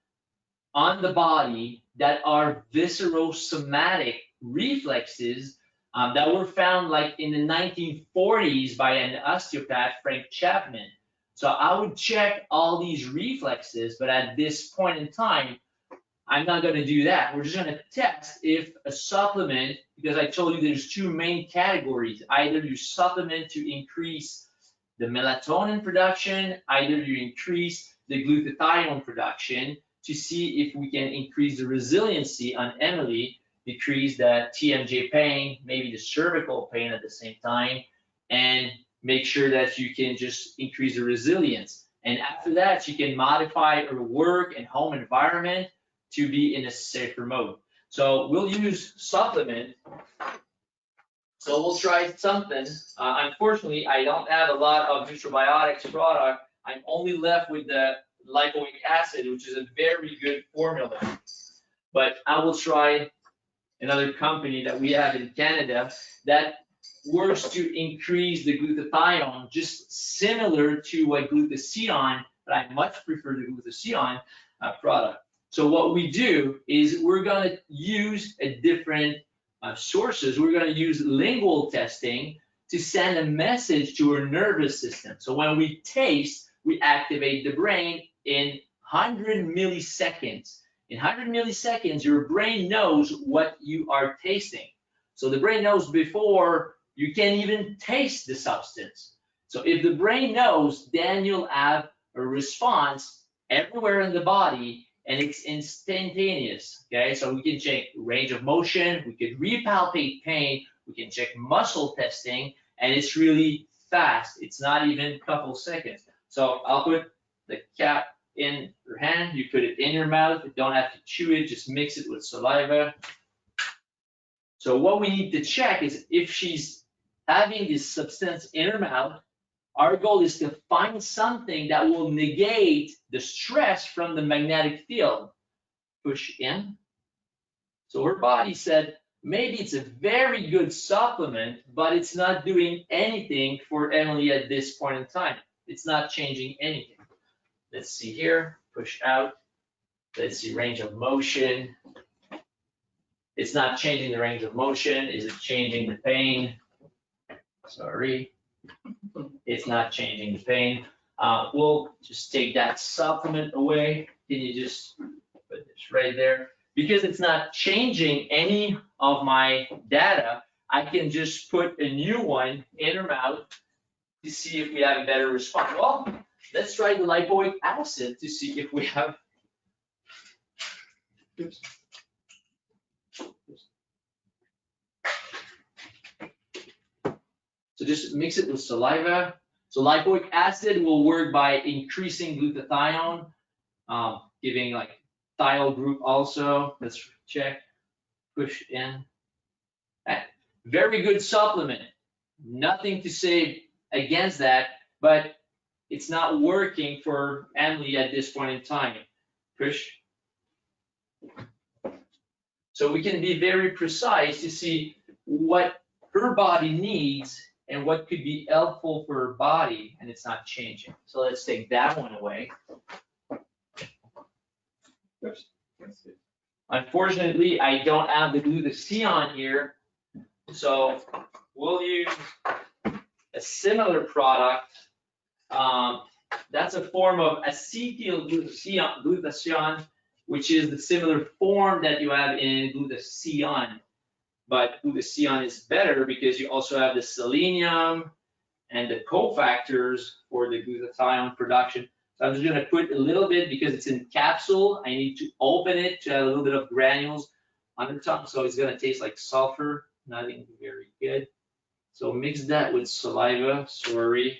on the body that are viscerosomatic reflexes that were found like in the 1940s by an osteopath, Frank Chapman. So I would check all these reflexes, but at this point in time, I'm not going to do that. We're just going to test if a supplement, because I told you there's two main categories. Either you supplement to increase the melatonin production, either you increase the glutathione production to see if we can increase the resiliency on Emily, decrease the TMJ pain, maybe the cervical pain at the same time, and make sure that you can just increase the resilience. And after that, you can modify your work and home environment to be in a safer mode. So we'll use supplement. So we'll try something. Unfortunately, I don't have a lot of Nutrabiotics product. I'm only left with the lipoic acid, which is a very good formula. But I will try another company that we have in Canada that works to increase the glutathione, just similar to what glutathione, but I much prefer the glutathione product. So what we do is we're going to use a different sources. We're going to use lingual testing to send a message to our nervous system. So when we taste, we activate the brain in 100 milliseconds. In 100 milliseconds, your brain knows what you are tasting. So the brain knows before you can't even taste the substance. So if the brain knows, then you'll have a response everywhere in the body, and it's instantaneous, okay? So we can check range of motion, we can repalpate pain, we can check muscle testing, and it's really fast. It's not even a couple seconds. So I'll put the cap in your hand. You put it in your mouth. You don't have to chew it. Just mix it with saliva. So what we need to check is if she's having this substance in her mouth, our goal is to find something that will negate the stress from the magnetic field. Push in. So her body said, maybe it's a very good supplement, but it's not doing anything for Emily at this point in time. It's not changing anything. Let's see here, push out. Let's see range of motion. It's not changing the range of motion. Is it changing the pain? Sorry. It's not changing the pain. We'll just take that supplement away. Can you just put this right there? Because it's not changing any of my data, I can just put a new one in her mouth to see if we have a better response. Well, let's try the lipoic acid to see if we have. Oops. So just mix it with saliva. So lipoic acid will work by increasing glutathione, giving like thiol group also. Let's check. Push in. Very good supplement. Nothing to say against that, but it's not working for Emily at this point in time. Push. So we can be very precise to see what her body needs and what could be helpful for her body, and it's not changing. So let's take that one away. Oops. Unfortunately, I don't have the glutathione here, so we'll use a similar product. That's a form of acetylglutathione, which is the similar form that you have in glutathione. But glutathione is better because you also have the selenium and the cofactors for the glutathione production. So I'm just going to put a little bit because it's in capsule. I need to open it to have a little bit of granules on the top. So it's going to taste like sulfur, nothing very good. So mix that with saliva, sorry.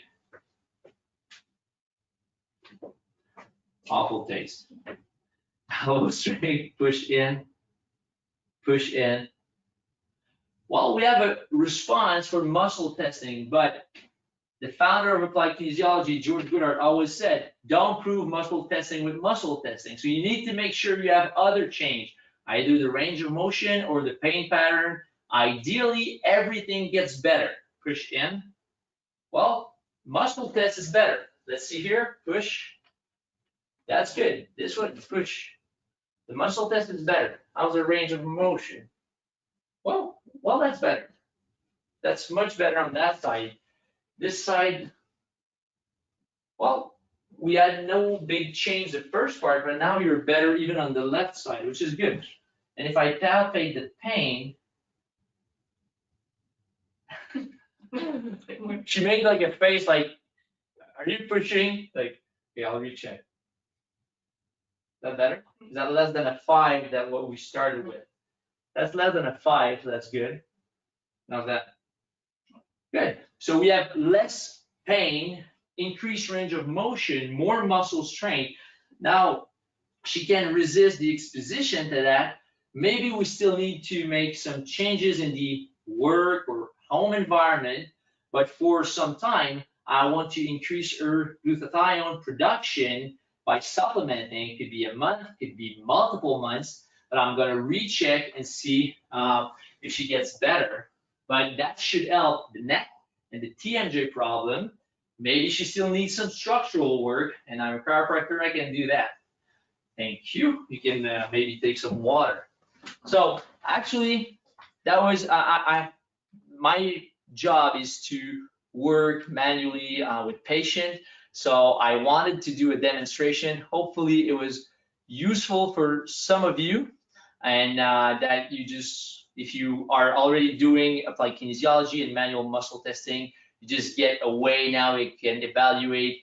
Awful taste. Elbow straight, push in, push in. Well, we have a response for muscle testing, but the founder of applied kinesiology, George Goodhart, always said, don't prove muscle testing with muscle testing. So you need to make sure you have other change, either the range of motion or the pain pattern. Ideally, everything gets better. Push in. Well, muscle test is better. Let's see here, push. That's good. This one, push. The muscle test is better. How's the range of motion? Well, that's better. That's much better on that side. This side, well, we had no big change the first part, but now you're better even on the left side, which is good. And if I palpate the pain, she made like a face like, are you pushing? Like, okay, I'll recheck. Is that better? Is that less than a 5 than what we started with? That's less than a 5, so that's good. How's that? Good. So we have less pain, increased range of motion, more muscle strength. Now, she can resist the exposition to that. Maybe we still need to make some changes in the work or home environment, but for some time, I want to increase her glutathione production by supplementing. It could be a month, it could be multiple months, but I'm going to recheck and see if she gets better. But that should help the neck and the TMJ problem. Maybe she still needs some structural work, and I'm a chiropractor, I can do that. Thank you. You can maybe take some water. So actually, that was my job is to work manually with patient. So I wanted to do a demonstration. Hopefully, it was useful for some of you, and that you just, if you are already doing applied kinesiology and manual muscle testing, you just get a way now you can evaluate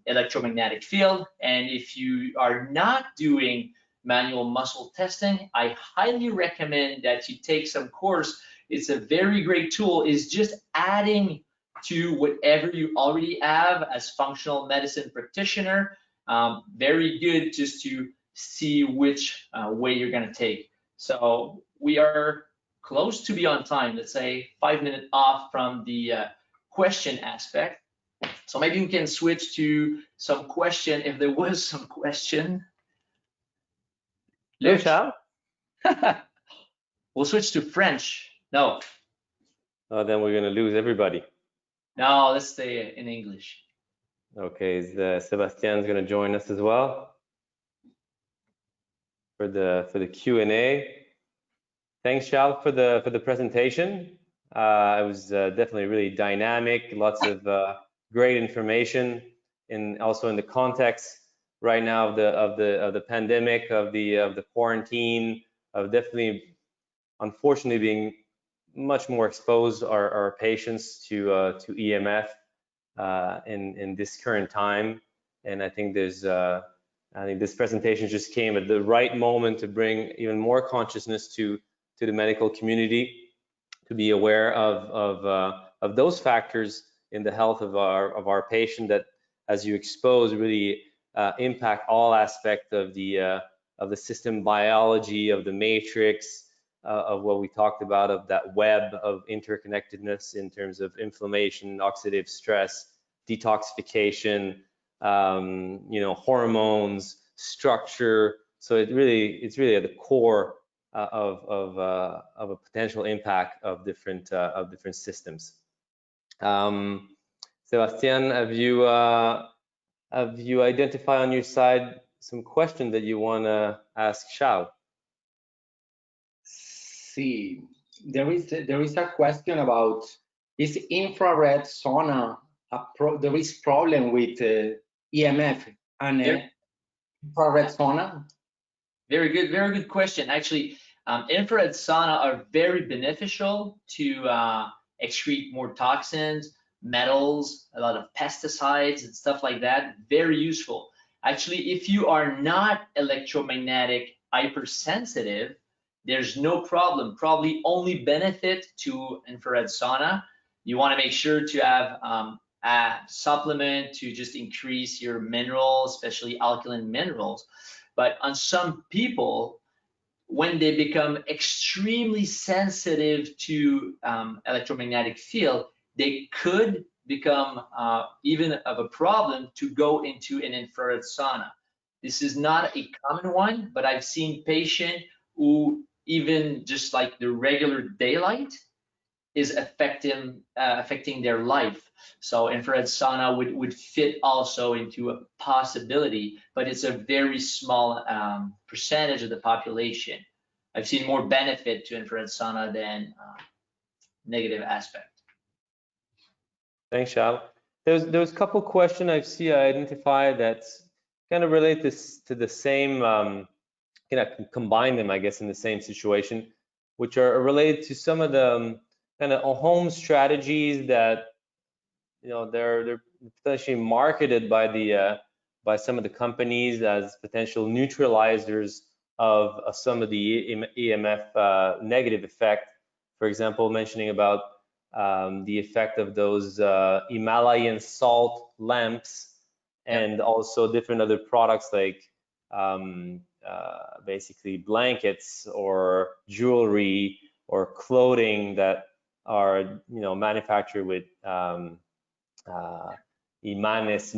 electromagnetic field. And if you are not doing manual muscle testing, I highly recommend that you take some course. It's a very great tool. It's just adding to whatever you already have as functional medicine practitioner. Very good just to see which way you're going to take. So we are close to be on time. Let's say 5 minutes off from the question aspect. So maybe we can switch to some question if there was some question. Hello, Charles. We'll switch to French. No. Oh, then we're going to lose everybody. No, let's stay in English. Okay, Sebastian's going to join us as well for the Q&A. Thanks, Charles, for the presentation. It was definitely really dynamic, lots of great information, and also in the context right now of the pandemic, of the quarantine, of definitely, unfortunately, being much more exposed our patients to EMF in this current time. And I think this presentation just came at the right moment to bring even more consciousness to the medical community, to be aware of those factors in the health of our patient that, as you expose, really impact all aspects of the system biology, of the matrix, of what we talked about, of that web of interconnectedness in terms of inflammation, oxidative stress, detoxification, hormones, structure. So it's really at the core of a potential impact of different systems. Sebastian, have you identified on your side some question that you want to ask Charles? See, there is a question about, is infrared sauna there is problem with EMF and infrared sauna? Very good question. Actually, infrared sauna are very beneficial to excrete more toxins, metals, a lot of pesticides and stuff like that. Very useful. Actually, if you are not electromagnetic hypersensitive, there's no problem. Probably only benefit to infrared sauna. You want to make sure to have a supplement to just increase your minerals, especially alkaline minerals. But on some people, when they become extremely sensitive to electromagnetic field, they could become even of a problem to go into an infrared sauna. This is not a common one, but I've seen patients who even just like the regular daylight is affecting their life. So infrared sauna would fit also into a possibility, but it's a very small percentage of the population. I've seen more benefit to infrared sauna than negative aspect. Thanks, Charles. There was a couple questions I identified that's kind of related to the same, I can combine them, I guess, in the same situation, which are related to some of the kind of home strategies that they're potentially marketed by some of the companies as potential neutralizers of some of the EMF negative effect. For example, mentioning about the effect of those Himalayan salt lamps, and also different other products like basically blankets or jewelry or clothing that are manufactured with magnets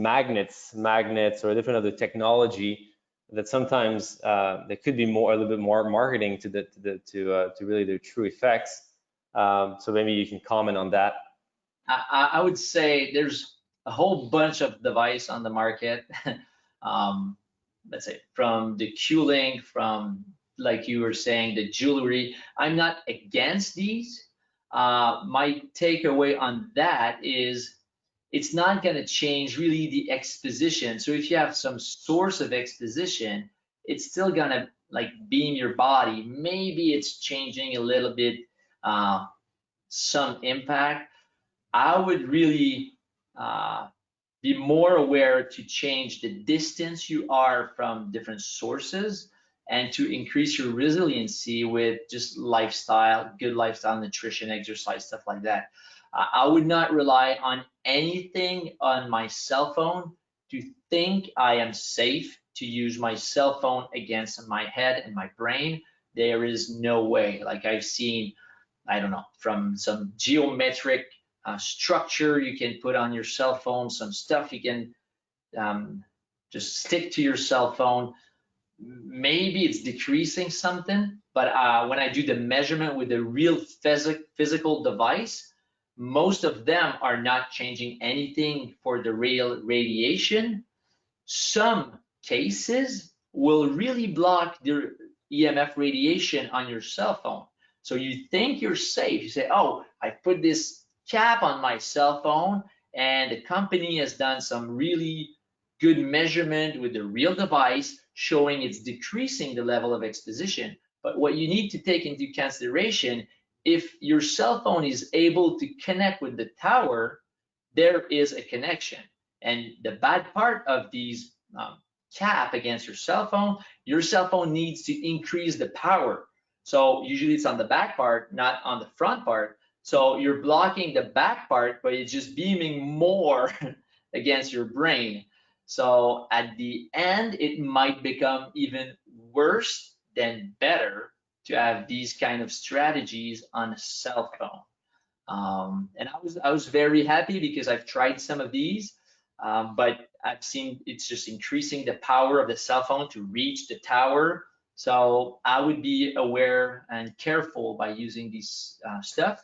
or different other technology that sometimes there could be a little bit more marketing to really their true effects. So maybe you can comment on that. I would say there's a whole bunch of devices on the market. Let's say from the Q-Link, from, like you were saying, the jewelry. I'm not against these. My takeaway on that is it's not going to change really the exposition. So if you have some source of exposition, it's still going to like beam your body. Maybe it's changing a little bit, some impact. I would really be more aware to change the distance you are from different sources and to increase your resiliency with just lifestyle, good lifestyle, nutrition, exercise, stuff like that. I would not rely on anything on my cell phone to think I am safe to use my cell phone against my head and my brain. There is no way. Like I've seen, I don't know, from some geometric structure you can put on your cell phone, some stuff you can just stick to your cell phone. Maybe it's decreasing something, but when I do the measurement with a real physical device, most of them are not changing anything for the real radiation. Some cases will really block the EMF radiation on your cell phone. So you think you're safe. You say, oh, I put this cap on my cell phone and the company has done some really good measurement with the real device showing it's decreasing the level of exposition. But what you need to take into consideration, if your cell phone is able to connect with the tower, there is a connection. And the bad part of these cap against your cell phone needs to increase the power. So usually it's on the back part, not on the front part. So you're blocking the back part, but it's just beaming more against your brain. So at the end, it might become even worse than better to have these kind of strategies on a cell phone. And I was very happy because I've tried some of these, but I've seen it's just increasing the power of the cell phone to reach the tower. So I would be aware and careful by using these stuff.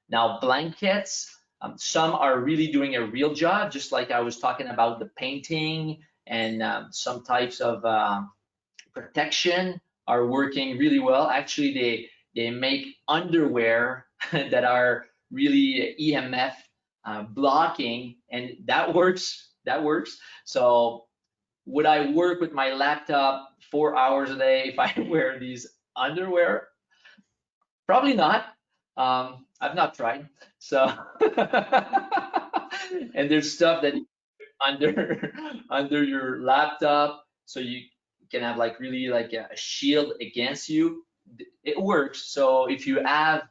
Now, blankets, some are really doing a real job, just like I was talking about the painting, and some types of protection are working really well. Actually, they make underwear that are really EMF blocking, and that works. So would I work with my laptop 4 hours a day if I wear these underwear? Probably not. I've not tried. So and there's stuff that under your laptop, so you can have like really like a shield against you. It works. So if you have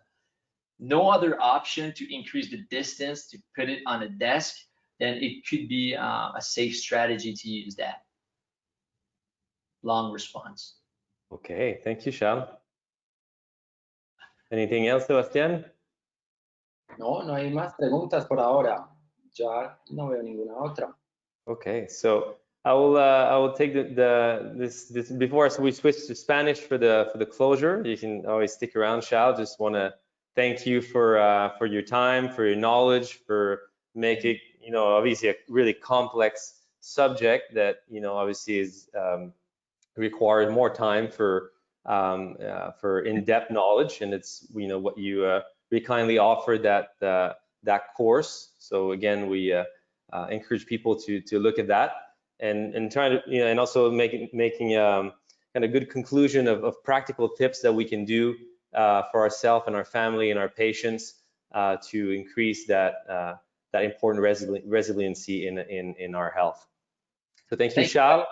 no other option to increase the distance to put it on a desk, then it could be a safe strategy to use that. Long response. Okay, thank you, Charles. Anything else, Sebastián? No, no hay más preguntas por ahora. Ya no veo ninguna otra. Okay, so I will take this before we switch to Spanish for the closure. You can always stick around, Charles. Just want to thank you for your time, for your knowledge, for making, you know, obviously a really complex subject that, you know, obviously is required more time for in-depth knowledge, and it's, you know, what you kindly offered that course. So again, we encourage people to look at that and try to, you know, and also making kind of good conclusion of practical tips that we can do for ourselves and our family and our patients to increase that important resiliency in our health. So thank you, Charles.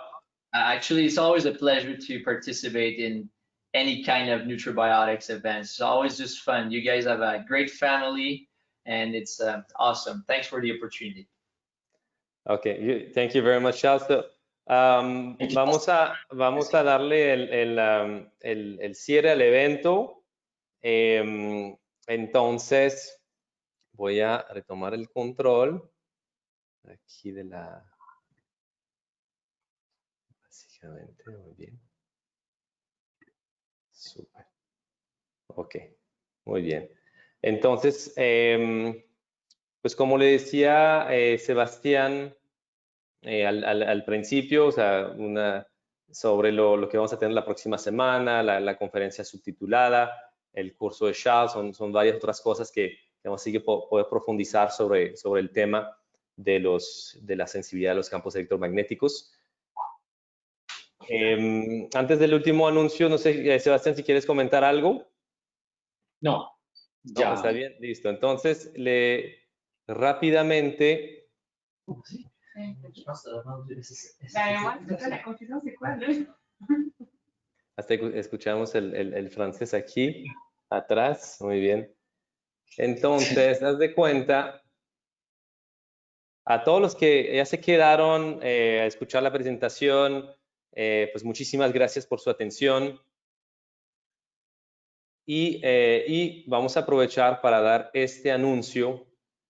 Actually, it's always a pleasure to participate in any kind of nutribiotics events. It's always just fun. You guys have a great family, and it's awesome. Thanks for the opportunity. Okay, thank you very much, Charles. So, vamos a darle el cierre al evento. Entonces, voy a retomar el control aquí de la... Básicamente, muy bien. Súper. Ok, muy bien. Entonces, pues como le decía Sebastián al principio, o sea, sobre lo que vamos a tener la próxima semana, la conferencia subtitulada, el curso de Charles, son varias otras cosas que vamos a seguir poder profundizar sobre el tema de la sensibilidad de los campos electromagnéticos. Antes del último anuncio, no sé, Sebastián, si quieres comentar algo. No, ya. No, está bien, listo. Entonces, rápidamente... Hasta escuchamos el francés aquí, atrás. Muy bien. Entonces, haz de cuenta, a todos los que ya se quedaron a escuchar la presentación, pues muchísimas gracias por su atención. Y vamos a aprovechar para dar este anuncio.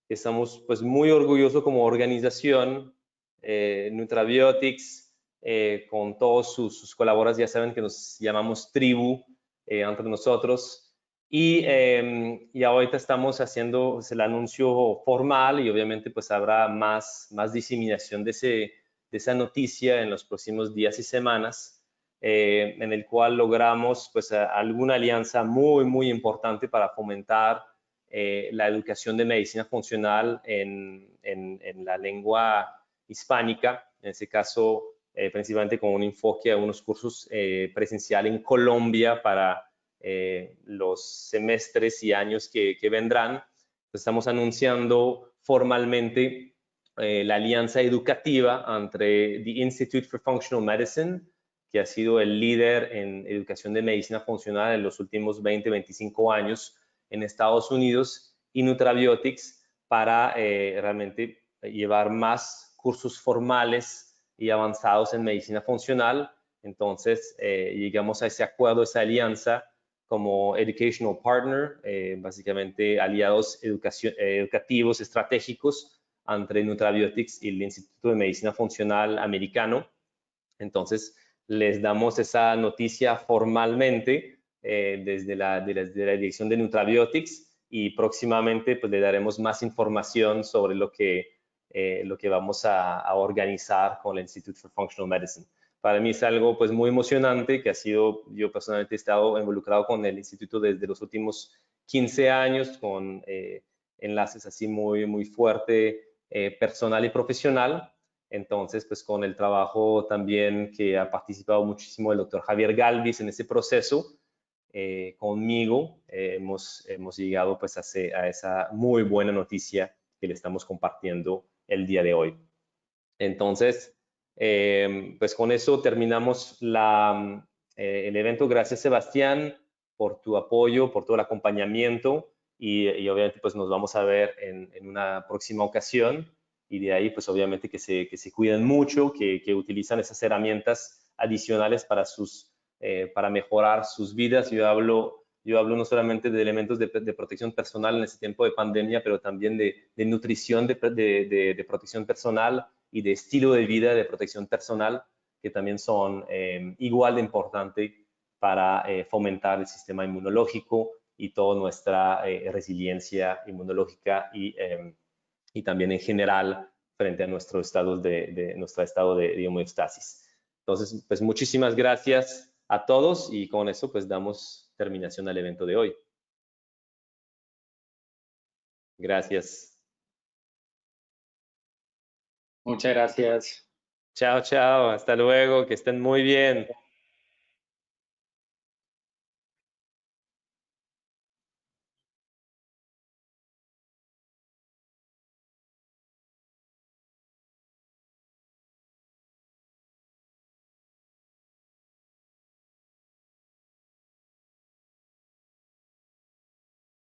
Estamos pues muy orgullosos como organización, Nutrabiotics, con todos sus colaboradores, ya saben que nos llamamos tribu entre nosotros. Y ahorita estamos haciendo pues, el anuncio formal y obviamente pues habrá más diseminación de esa noticia en los próximos días y semanas. En el cual logramos pues alguna alianza muy importante para fomentar la educación de medicina funcional en la lengua hispánica, en ese caso principalmente con un enfoque a unos cursos presencial en Colombia para los semestres y años que vendrán. Estamos anunciando formalmente la alianza educativa entre The Institute for Functional Medicine, que ha sido el líder en educación de medicina funcional en los últimos 20-25 años en Estados Unidos, y Nutrabiotics para realmente llevar más cursos formales y avanzados en medicina funcional. Entonces, llegamos a ese acuerdo, esa alianza como Educational Partner, básicamente aliados educativos estratégicos entre Nutrabiotics y el Instituto de Medicina Funcional americano. Entonces, les damos esa noticia formalmente desde la dirección de Nutrabiotics, y próximamente pues le daremos más información sobre lo que vamos a organizar con el Institute for Functional Medicine. Para mí es algo pues muy emocionante, que ha sido, yo personalmente he estado involucrado con el instituto desde los últimos 15 años, con enlaces así muy fuerte, personal y profesional. Entonces, pues con el trabajo también que ha participado muchísimo el doctor Javier Galvis en ese proceso, conmigo hemos llegado pues a esa muy buena noticia que le estamos compartiendo el día de hoy. Entonces, pues con eso terminamos el evento. Gracias, Sebastián, por tu apoyo, por todo el acompañamiento, y obviamente pues nos vamos a ver en una próxima ocasión. Y de ahí pues obviamente que se cuiden mucho, que utilizan esas herramientas adicionales para mejorar sus vidas. Yo hablo no solamente de elementos de protección personal en este tiempo de pandemia, pero también de nutrición de protección personal y de estilo de vida de protección personal, que también son igual de importantes para fomentar el sistema inmunológico y toda nuestra resiliencia inmunológica, y también en general frente a nuestro estado de homeostasis. Entonces, pues muchísimas gracias a todos, y con eso pues damos terminación al evento de hoy. Gracias. Muchas gracias. Chao, chao. Hasta luego. Que estén muy bien.